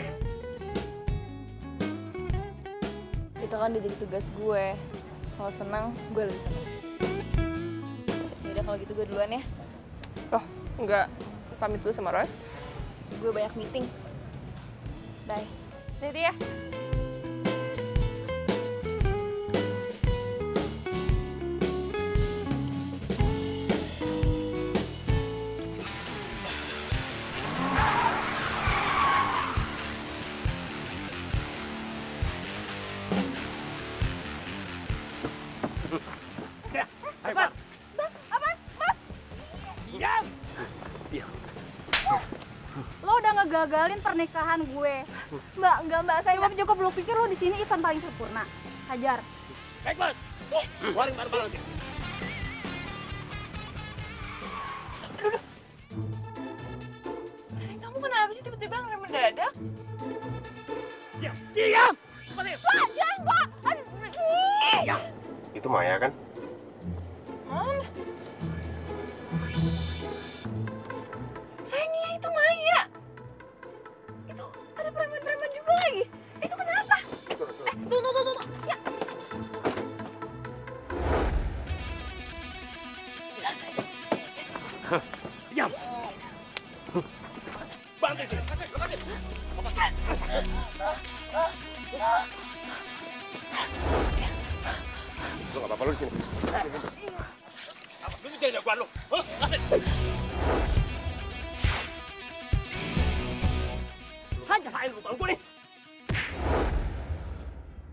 Speaker 2: Itu kan udah jadi tugas gue. Kalau senang, gue lebih senang. Yaudah kalau gitu gue duluan ya.
Speaker 7: Oh, enggak. Pamit dulu sama Roy.
Speaker 2: Gue banyak meeting. Bye.
Speaker 7: Jadi ya.
Speaker 10: Cepat.
Speaker 2: Apa? Mas?
Speaker 10: Diam.
Speaker 2: Lo udah ngegagalin pernikahan gue. Mbak, saya cukup lo pikir lo di sini event paling sempurna. Hajar.
Speaker 10: Baik, Bos. Keluarin barang-barang.
Speaker 7: Sayang, kamu kenapa sih tiba-tiba ngerem mendadak?
Speaker 10: Diam. Diam.
Speaker 2: Pak, jangan, Pak.
Speaker 10: Diam.
Speaker 1: Itu Maya kan?
Speaker 7: Mana? Sayang, iya itu Maya. Itu ada preman-preman juga lagi. Itu kenapa? Tuh. Ya.
Speaker 10: Diam. Bantu sini.
Speaker 1: Lu nggak apa-apa lu di sini.
Speaker 10: Lu jadi jagoan lu. Kasih. Hajar saya lu gue nih.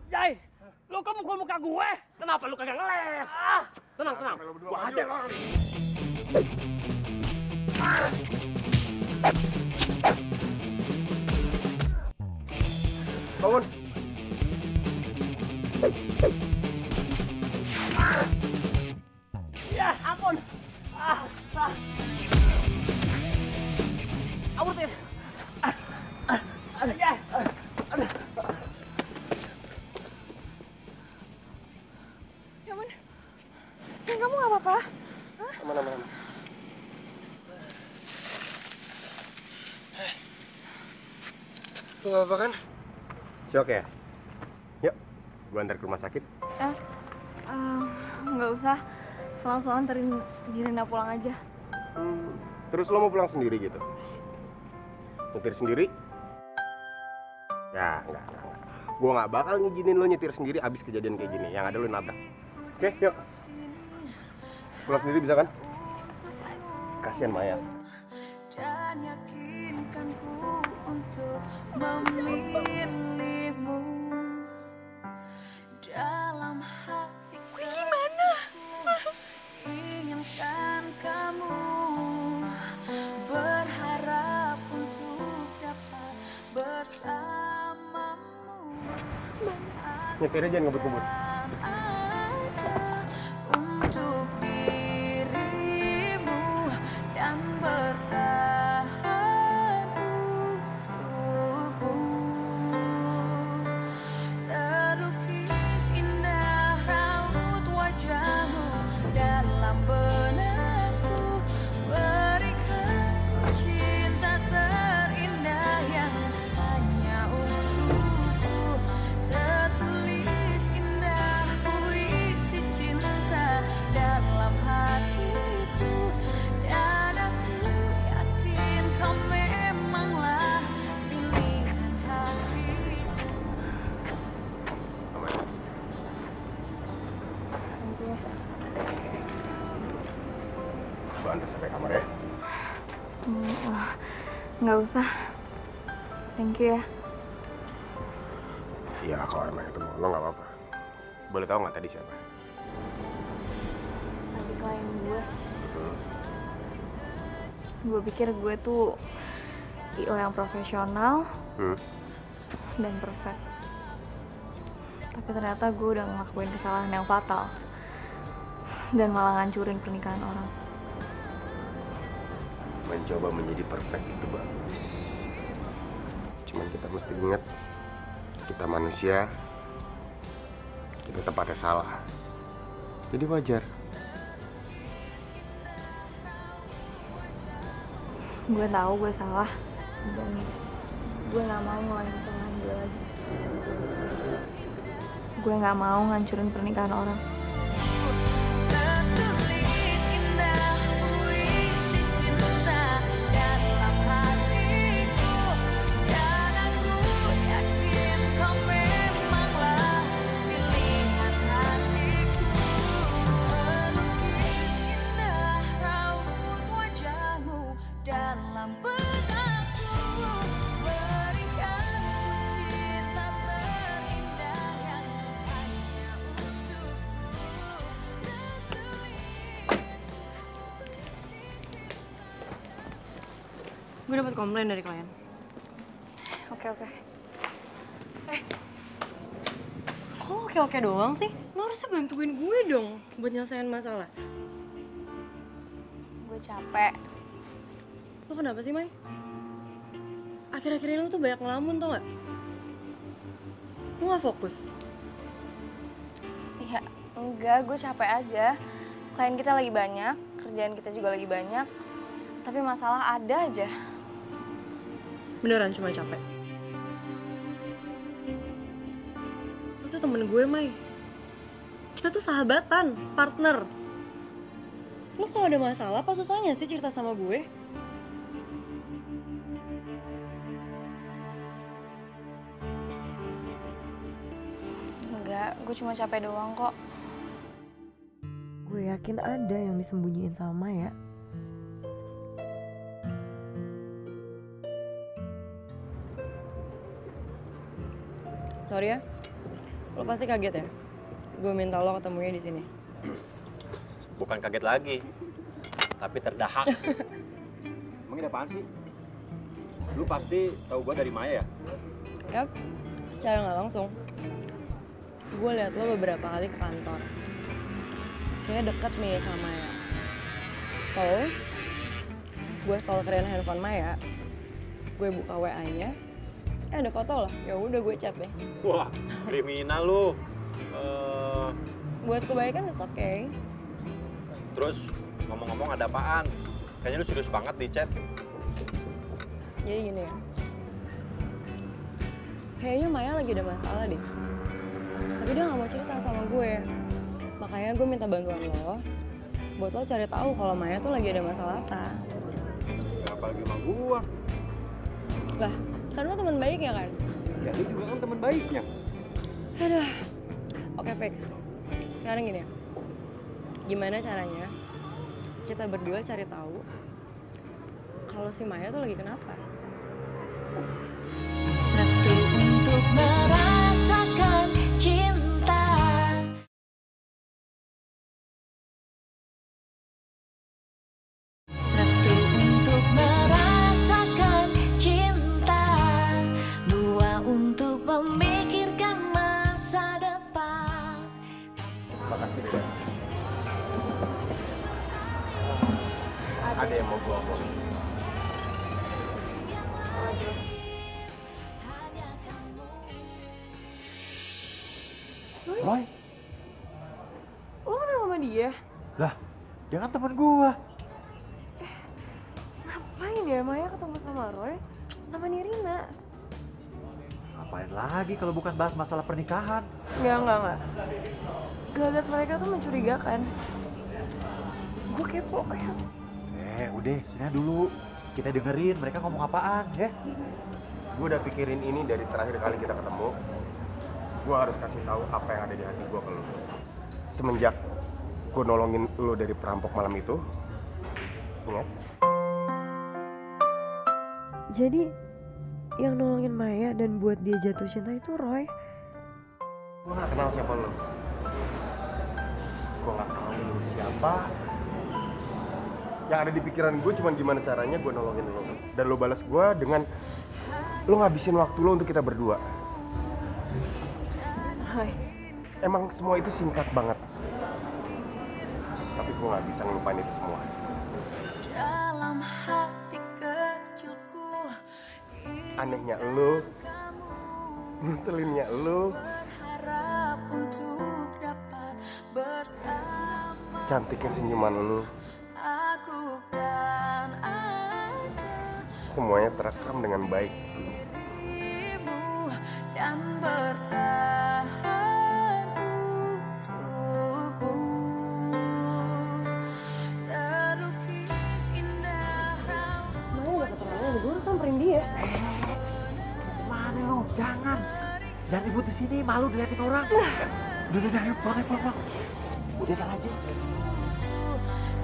Speaker 10: Jai, lu ke muka gue. Kenapa lu kagak ngeles? Tenang. Gua hajar lu.
Speaker 1: Bangun.
Speaker 10: Ya, ampun. Ampun, Tis. Ya.
Speaker 7: Ya ampun. Sayang, kamu nggak apa-apa?
Speaker 1: Aman. Lu nggak apa kan? Syok ya? Yuk, gua antar ke rumah sakit.
Speaker 2: Nggak usah. Langsung anterin Dirina pulang aja.
Speaker 1: Terus lo mau pulang sendiri gitu? Nyetir sendiri? Ya, enggak. Gua nggak bakal ngizinin lo nyetir sendiri abis kejadian kayak gini. Yang ada lo nabrak. Oke, yuk. Pulang sendiri bisa kan? Kasian Maya.
Speaker 11: Dan yakinkanku untuk memilihmu dalam hatiku.
Speaker 7: Gimana?
Speaker 11: Inginkan kamu, berharap untuk dapat bersamamu.
Speaker 1: Nyetirnya jangan ngebut-ngebut.
Speaker 11: Untuk dirimu dan bertahan untukmu. Terlukis indah raut wajahmu dalam benakku. Berikan ku cinta terindah yang hanya untukku. Tertulis indah
Speaker 1: antar sampai kamar ya.
Speaker 2: Nggak usah. Thank you ya.
Speaker 1: Iya, kalau emang itu mau lo nggak apa-apa. Boleh tahu nggak tadi siapa?
Speaker 2: Tadi klien gue. Gue pikir gue tuh IO yang profesional dan perfect. Tapi ternyata gue udah ngelakuin kesalahan yang fatal dan malah ngancurin pernikahan orang.
Speaker 1: Mencoba menjadi perfect itu bagus. Cuman kita mesti ingat, kita manusia, kita tetap ada salah. Jadi wajar.
Speaker 2: Gue tahu gue salah dan gue nggak mau ngulangin kesalahan gue lagi. Gue nggak mau ngancurin pernikahan orang.
Speaker 3: Gue dapat komplain dari klien.
Speaker 2: Oke.
Speaker 3: Kok lo oke-oke doang sih? Lo harusnya bantuin gue dong buat nyelesain masalah.
Speaker 2: Gue capek.
Speaker 3: Lo kenapa sih, Mai? Akhir-akhir ini lo tuh banyak ngelamun, tau gak? Lo gak fokus?
Speaker 2: Iya, enggak, gue capek aja. Klien kita lagi banyak, kerjaan kita juga lagi banyak. Tapi masalah ada aja.
Speaker 3: Beneran cuma capek? Lo tuh temen gue, Mai. Kita tuh sahabatan, partner. Lo kalau ada masalah, apa susahnya sih cerita sama gue?
Speaker 2: Enggak, gue cuma capek doang kok.
Speaker 3: Gue yakin ada yang disembunyiin sama Maya. Sorry ya, lo pasti kaget ya? Gue minta lo ketemunya di sini.
Speaker 9: Bukan kaget lagi, tapi terdahak.
Speaker 4: Emang ini apaan sih? Lu pasti tahu gua dari Maya ya?
Speaker 3: Yap, secara nggak langsung. Gue liat lo beberapa kali ke kantor. Kayaknya deket nih sama Maya. So, gue stalkerin handphone Maya. Gue buka WA-nya. Ada foto lah, ya udah gue chat deh.
Speaker 9: Wah, kriminal lu.
Speaker 3: Buat kebaikan it's okay.
Speaker 9: Terus ngomong-ngomong ada apaan? Kayaknya lu serius banget di chat.
Speaker 3: Jadi gini ya. Kayaknya Maya lagi ada masalah deh. Tapi dia nggak mau cerita sama gue. Makanya gue minta bantuan lo buat lo cari tahu kalau Maya tuh lagi ada masalah apa.
Speaker 4: Apalagi sama gua.
Speaker 3: Lah, kan lo teman baiknya kan?
Speaker 4: Ya lu juga kan teman baiknya.
Speaker 3: Aduh. Oke, fix. Sekarang gini ya. Gimana caranya kita berdua cari tahu kalau si Maya tuh lagi kenapa?
Speaker 11: Satu untuk merasakan cinta. Satu untuk merasakan cinta. Dua untuk memikirkan masa depan.
Speaker 1: Makasih, Deda. Ada yang mau gue omongin.
Speaker 3: Roy? Lo kenal sama dia?
Speaker 4: Lah, dia kan teman gua.
Speaker 3: Ngapain ya Maya ketemu sama Roy? Sama Nirina?
Speaker 4: Ngapain lagi kalau bukan bahas masalah pernikahan?
Speaker 3: Enggak. Gelagat mereka tuh mencurigakan. Gue kepo ya.
Speaker 4: Udah, sini dulu. Kita dengerin mereka ngomong apaan, ya?
Speaker 1: Gue udah pikirin ini dari terakhir kali kita ketemu. Gue harus kasih tahu apa yang ada di hati gue ke lo. Semenjak gue nolongin lo dari perampok malam itu, Ingat?
Speaker 3: Jadi yang nolongin Maya dan buat dia jatuh cinta itu Roy.
Speaker 1: Gue gak kenal siapa lo. Gue gak tahu lo siapa. Yang ada di pikiran gue cuma gimana caranya gue nolongin lo. Dan lo balas gue dengan lo ngabisin waktu lo untuk kita berdua.
Speaker 3: Roy.
Speaker 1: Emang semua itu singkat banget. Tapi gue gak bisa ngelupain itu semua.
Speaker 11: Dalam hati kecilku,
Speaker 1: Anehnya lo, ngeselinnya lo,
Speaker 11: berharap untuk dapat bersama.
Speaker 1: cantiknya senyuman lo,
Speaker 11: Aku kan ada
Speaker 1: semuanya terekam dengan baik sih.
Speaker 11: dirimu dan bertahan untukmu. Terlukis indah raut.
Speaker 3: Maya udah ketemu, gue harus samperin dia.
Speaker 10: Mana lo? Jangan ribut di sini, malu diliatin orang. Udah, ayo pulang. Udah datang aja.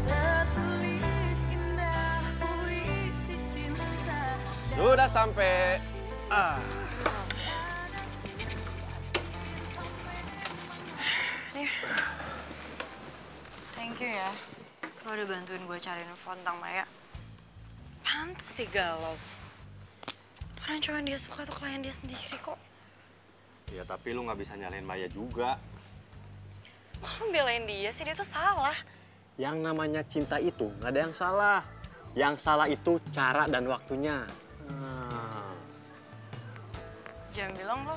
Speaker 11: Tertulis indah puisi cinta.
Speaker 9: Sudah sampai.
Speaker 3: Nih. Thank you ya. Lo udah bantuin gue cariin info tentang Maya. Pantes dia galau. Karena cuma dia suka tuh klien dia sendiri kok.
Speaker 9: Ya tapi lu nggak bisa nyalain Maya juga.
Speaker 3: Kok lo belain dia sih? Dia tuh salah.
Speaker 9: Yang namanya cinta itu nggak ada yang salah. Yang salah itu cara dan waktunya.
Speaker 3: Jangan bilang lo.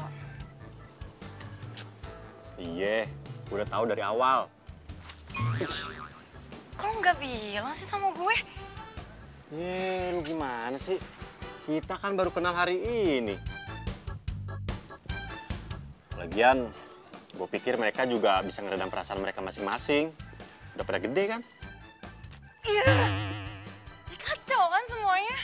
Speaker 9: Iya, udah tahu dari awal.
Speaker 3: Kok lo nggak bilang sih sama gue?
Speaker 9: Lu gimana sih? Kita kan baru kenal hari ini. Lagian, gue pikir mereka juga bisa ngeredam perasaan mereka masing-masing. Udah pada gede kan?
Speaker 3: Iya. Ya, kacau kan semuanya.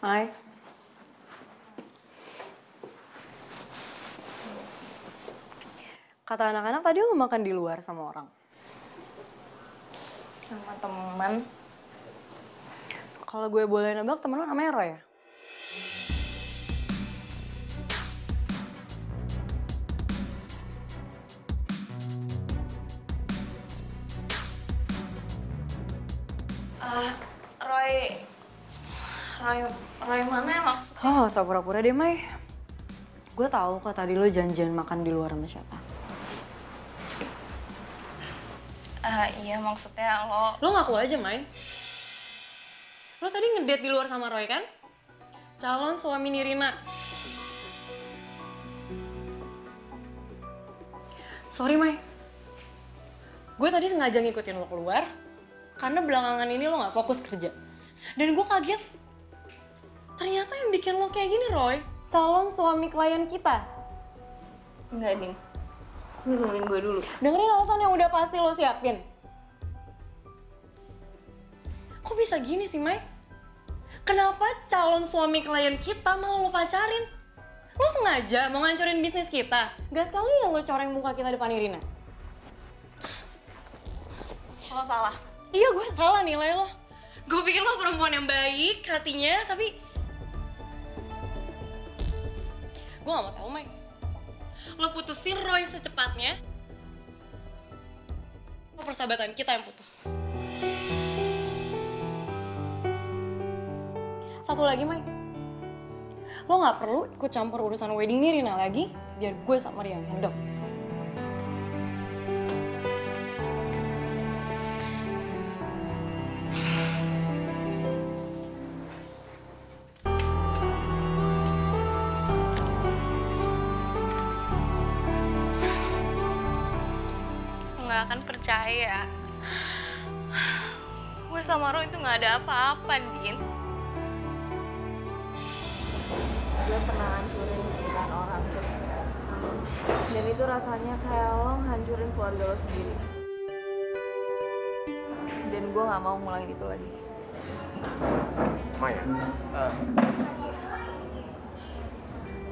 Speaker 3: Hai. Kata anak-anak tadi lo makan di luar sama orang. Sama teman. Kalau gue boleh nebak, temen lo namanya Roy ya?
Speaker 7: Roy mana ya maksudnya?
Speaker 3: Oh, so pura-pura deh, Mai. Gue tahu kok tadi lo janjian makan di luar sama siapa.
Speaker 7: Iya maksudnya lo...
Speaker 3: Lo ngaku aja, Mai. Lo tadi ngedate di luar sama Roy kan? Calon suami Nirina. Sorry, Mai. Gue tadi sengaja ngikutin lo keluar karena belakangan ini lo gak fokus kerja. Dan gue kaget. Ternyata yang bikin lo kayak gini, Roy, calon suami klien kita.
Speaker 7: Enggak, Din. Lu dengerin gue dulu.
Speaker 3: Dengerin alasan yang udah pasti lo siapin. Kok bisa gini sih, Mai? Kenapa calon suami klien kita malah lo pacarin? Lo sengaja mau ngancurin bisnis kita? Gak sekali yang lo coreng muka kita depan Irina.
Speaker 7: Lo salah.
Speaker 3: Iya, gue salah nilai lo. Gue pikir lo perempuan yang baik hatinya, tapi... Gue gak mau tahu, Mai. Lo putusin Roy secepatnya. Persahabatan kita yang putus. Satu lagi, Mai. Lo gak perlu ikut campur urusan wedding Nirina lagi, biar gue sama dia yang handle.
Speaker 7: Nggak akan percaya. Gue sama Roy itu nggak ada apa-apa, Din.
Speaker 2: Gue pernah hancurin pernikahan orang tuh. Dan itu rasanya kayak lo hancurin keluarga lo sendiri. Dan gue gak mau ngulangin itu lagi.
Speaker 1: Maya,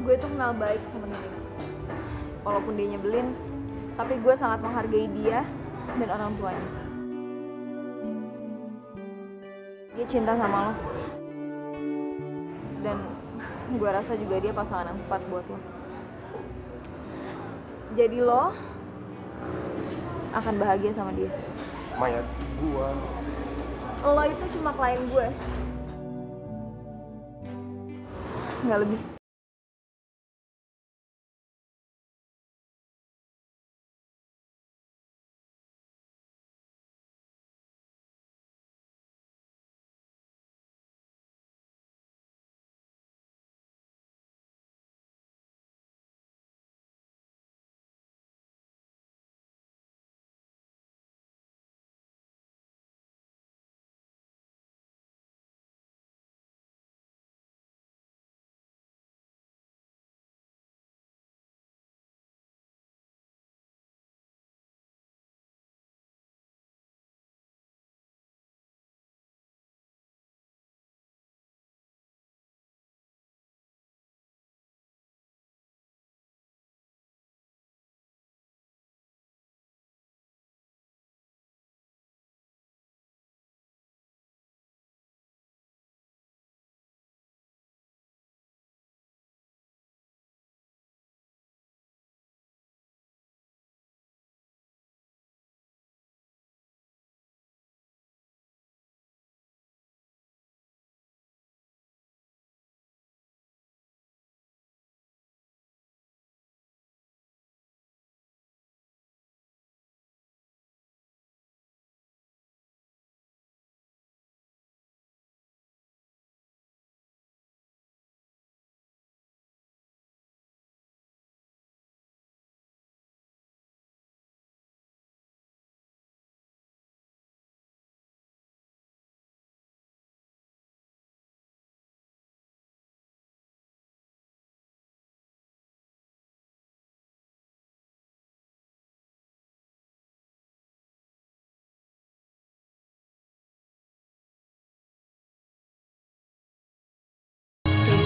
Speaker 2: Gue tuh kenal baik sama Nirina. Walaupun dia nyebelin, tapi gue sangat menghargai dia dan orang tuanya. Dia cinta sama lo. Dan gue rasa juga dia pasangan yang tepat buat lo. Jadi lo akan bahagia sama dia.
Speaker 1: Maya, gua.
Speaker 2: Lo itu cuma klien gue. Nggak lebih.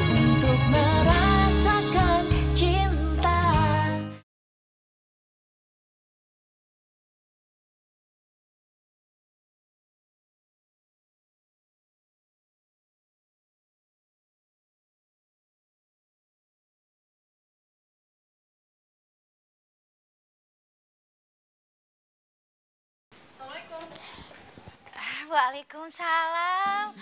Speaker 11: Untuk merasakan cinta.
Speaker 5: Waalaikumsalam.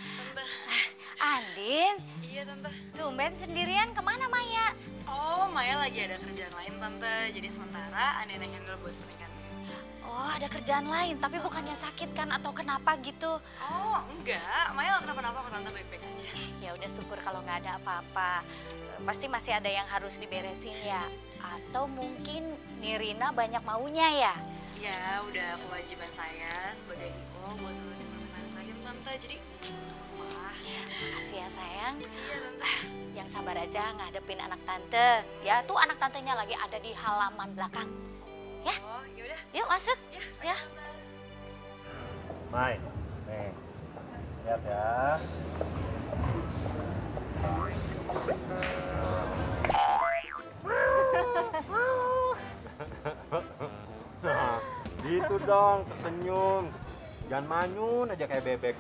Speaker 5: Andin,
Speaker 3: Iya Tante.
Speaker 5: tumben sendirian kemana Maya?
Speaker 3: Oh, Maya lagi ada kerjaan lain Tante. Jadi sementara Andin yang handle buat pernikahan.
Speaker 5: Oh, ada kerjaan lain, tapi bukannya sakit kan atau kenapa gitu?
Speaker 3: Oh, enggak. Maya gak kenapa-napa kok Tante, baik-baik aja.
Speaker 5: Ya udah syukur kalau nggak ada apa-apa. Pasti masih ada yang harus diberesin ya. Atau mungkin Nirina banyak maunya ya?
Speaker 3: Ya, udah kewajiban saya sebagai ibu buat nurutin permintaan klien Tante. Jadi, wah.
Speaker 5: Makasih ya sayang. Yang sabar aja ngadepin anak tante. Ya tuh anak tantenya lagi ada di halaman belakang. Ya?
Speaker 3: Oh, yaudah.
Speaker 5: Yuk masuk. Ya.
Speaker 4: Mai, nih, lihat ya. Nah, gitu dong, tersenyum. Jangan manyun aja kayak bebek.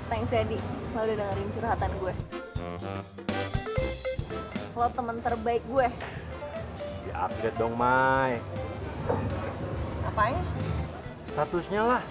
Speaker 2: Thanks Edi, lo udah dengerin curhatan gue. Lo temen terbaik gue.
Speaker 4: Di-upgrade dong, Mai.
Speaker 2: Apanya?
Speaker 4: Statusnya lah.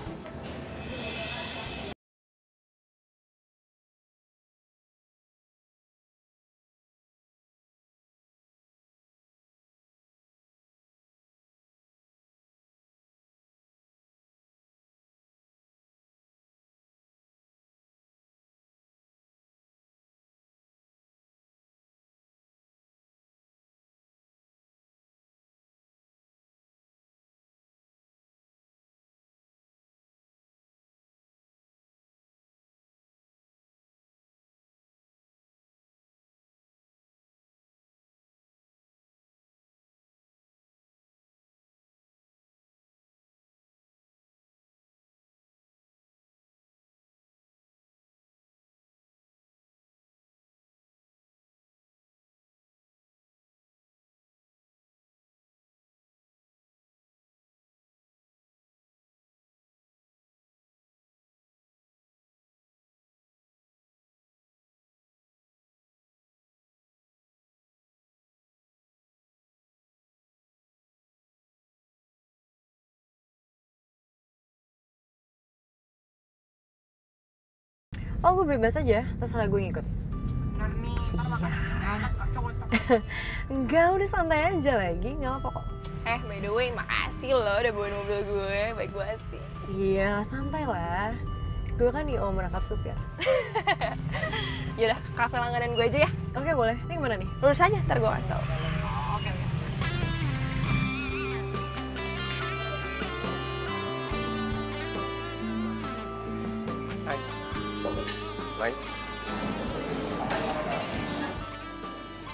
Speaker 3: Oh, gue bebas aja, terserah gue ngikut. Iya. Enggak, udah santai aja lagi, nggak apa kok.
Speaker 7: By the way, makasih lo udah bawa mobil gue, baik banget sih.
Speaker 3: Iya, santai lah. Gue kan IO merangkap supir.
Speaker 7: Yaudah, kafe langganan gue aja ya.
Speaker 3: Oke, boleh. Ini kemana nih?
Speaker 7: Lurus aja, ntar gue kasih tau.
Speaker 3: Oke.
Speaker 1: Hai. Hai.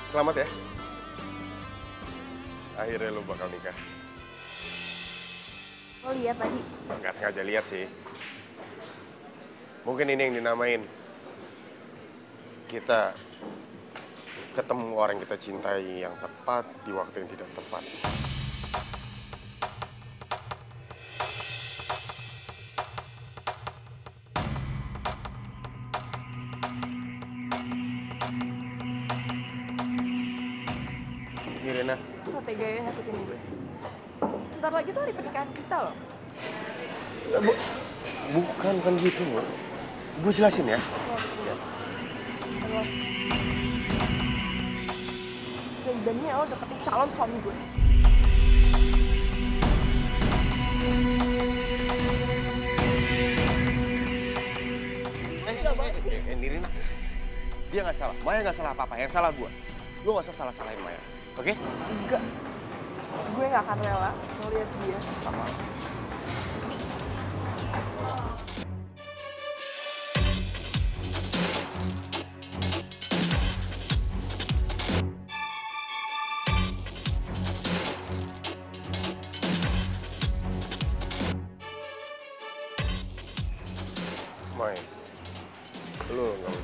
Speaker 1: Selamat ya. Akhirnya lu bakal nikah.
Speaker 2: Lo lihat tadi?
Speaker 1: Nggak sengaja lihat sih. Mungkin ini yang dinamain kita ketemu orang kita cintai yang tepat di waktu yang tidak tepat. Irina.
Speaker 7: Lo teganya nyakitin gue. Sebentar lagi tuh hari pernikahan kita loh.
Speaker 1: Bukan gitu. Gue jelasin ya.
Speaker 7: Dan lo deketin calon suami gue.
Speaker 1: Nirina, dia nggak salah. Maya nggak salah apa-apa. Yang salah gue. Lo nggak usah salah-salahin Maya, oke?
Speaker 7: Enggak. Gue nggak akan rela ngeliat dia sama lo.
Speaker 1: Maya, lo nggak.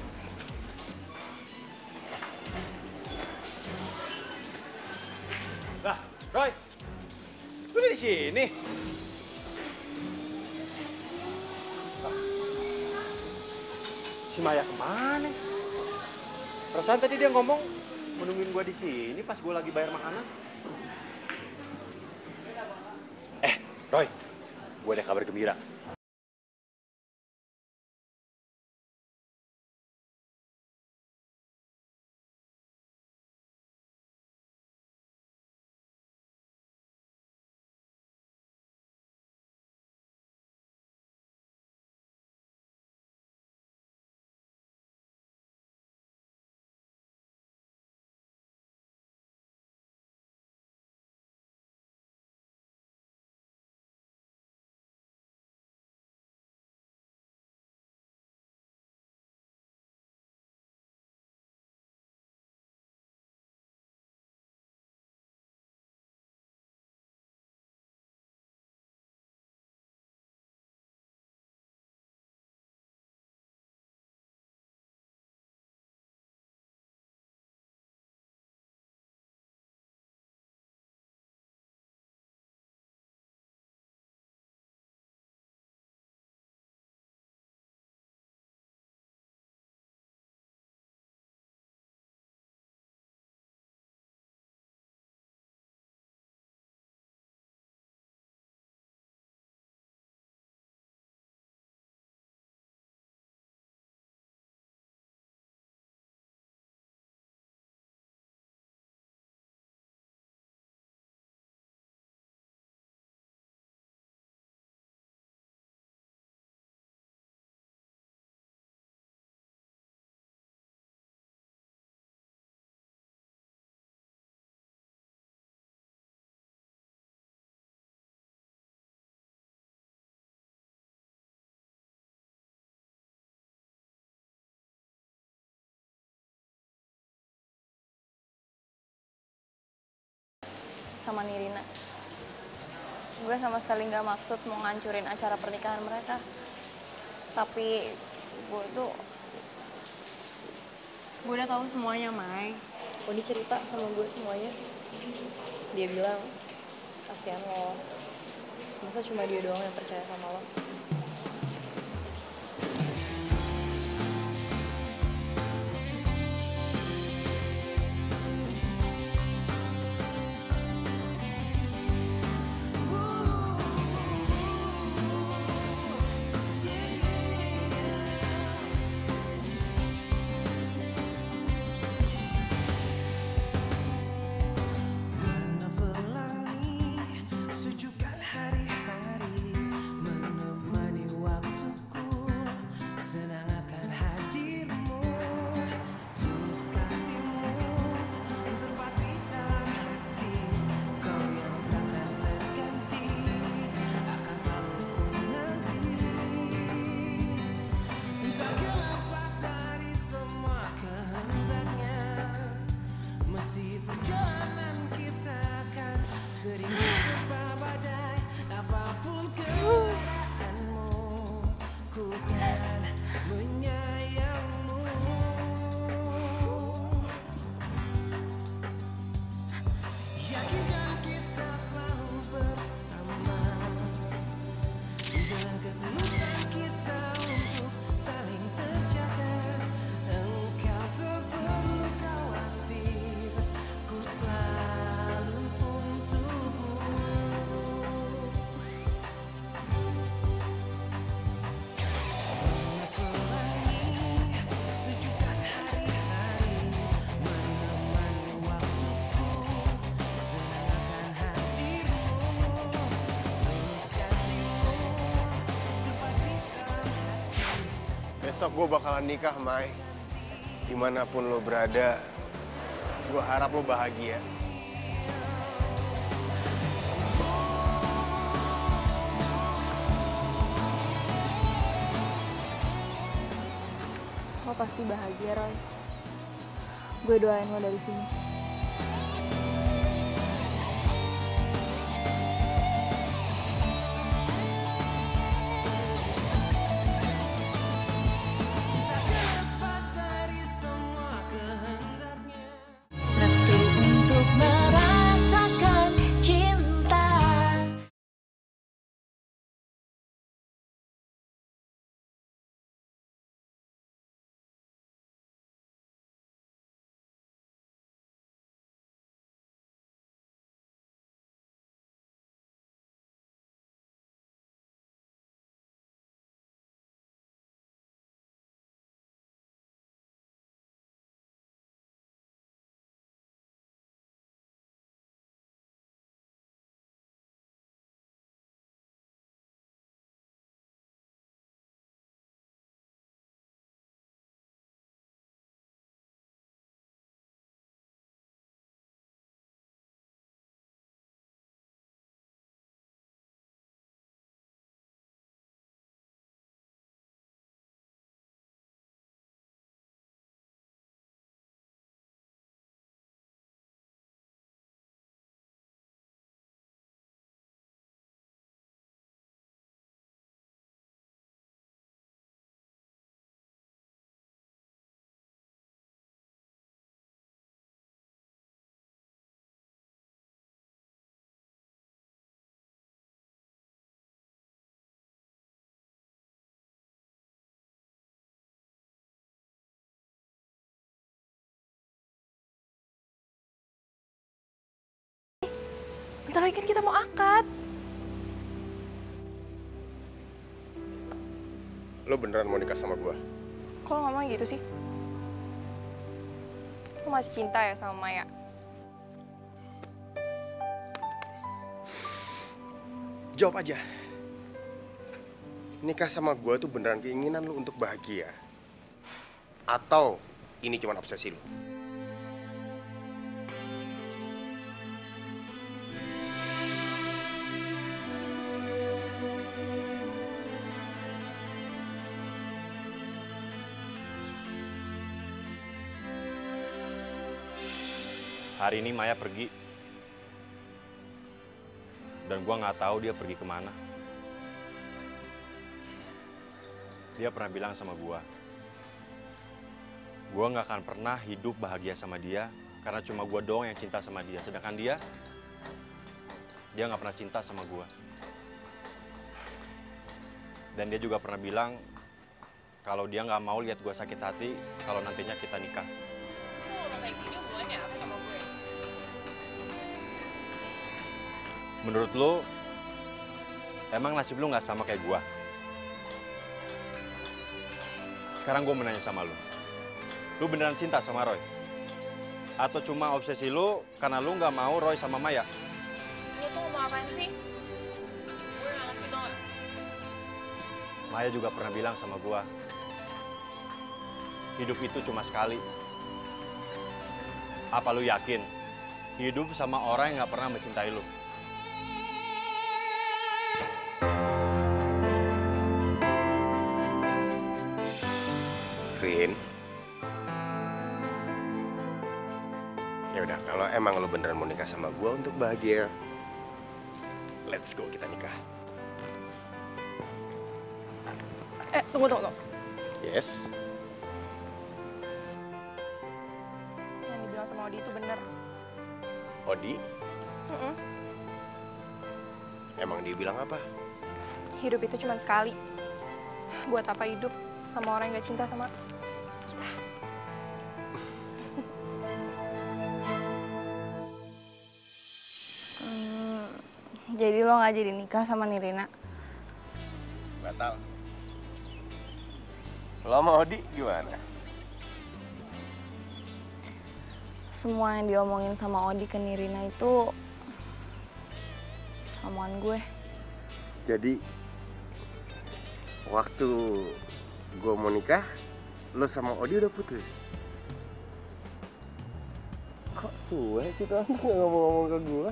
Speaker 9: Lah, Roy, lu di sini? Si Maya kemana? Perasaan tadi dia ngomong menungguin gua di sini pas gua lagi bayar makanan. Roy, gua ada kabar gembira.
Speaker 3: Sama Nirina. Gue sama sekali nggak maksud mau ngancurin acara pernikahan mereka. Tapi gue udah tahu semuanya, Mai. Dia cerita sama gue semuanya. Dia bilang, kasihan lo. Masa cuma dia doang yang percaya sama lo?
Speaker 1: besok gue bakalan nikah, Mai. Dimanapun lo berada, gue harap lo bahagia.
Speaker 2: Lo pasti bahagia, Roy. Gue doain lo dari sini.
Speaker 11: Satu untuk merasakan cinta.
Speaker 7: Bentar lagi kan kita mau akad.
Speaker 1: Lo beneran mau nikah sama gue?
Speaker 7: Kok lo ngomong gitu sih? Lo masih cinta ya sama Maya?
Speaker 1: Jawab aja. Nikah sama gue tuh beneran keinginan lo untuk bahagia? Atau ini cuma obsesi lo?
Speaker 9: Hari ini Maya pergi. Dan gua nggak tahu dia pergi kemana. Dia pernah bilang sama gua nggak akan pernah hidup bahagia sama dia karena cuma gua doang yang cinta sama dia. Sedangkan dia nggak pernah cinta sama gua. Dan dia juga pernah bilang kalau dia nggak mau lihat gua sakit hati kalau nantinya kita nikah. Menurut lo, emang nasib lo nggak sama kayak gua? Sekarang gue mau nanya sama lo. Lo beneran cinta sama Roy? Atau cuma obsesi lo karena lo nggak mau Roy sama Maya?
Speaker 7: Lo tuh ngomong apaan sih? Gue nggak ngerti tau nggak?
Speaker 9: Maya juga pernah bilang sama gua, hidup itu cuma sekali. Apa lo yakin hidup sama orang yang nggak pernah mencintai lo?
Speaker 1: Rin, ya udah kalau emang lo beneran mau nikah sama gue untuk bahagia, let's go kita nikah.
Speaker 7: Tunggu.
Speaker 1: Yes.
Speaker 7: Yang dibilang sama Odi itu bener.
Speaker 1: Odi? Emang dia bilang apa?
Speaker 7: Hidup itu cuma sekali. Buat apa hidup sama orang yang gak cinta sama kita?
Speaker 2: Jadi lo nggak jadi nikah sama Nirina?
Speaker 1: Batal. Lo sama Odi gimana?
Speaker 2: Semua yang diomongin sama Odi ke Nirina itu omongan gue.
Speaker 1: Jadi waktu gue mau nikah, lo sama Odi udah putus. Kok gue sih tuh anak nggak ngomong-ngomong ke gue?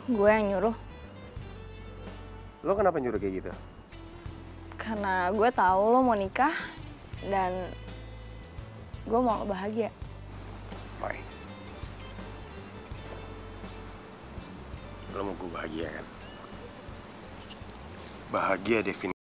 Speaker 2: Gue yang nyuruh.
Speaker 1: Lo kenapa nyuruh kayak gitu?
Speaker 2: Karena gue tahu lo mau nikah dan gue mau lo bahagia.
Speaker 1: Baik. Lo mau gue bahagia kan? Bahagia definisi.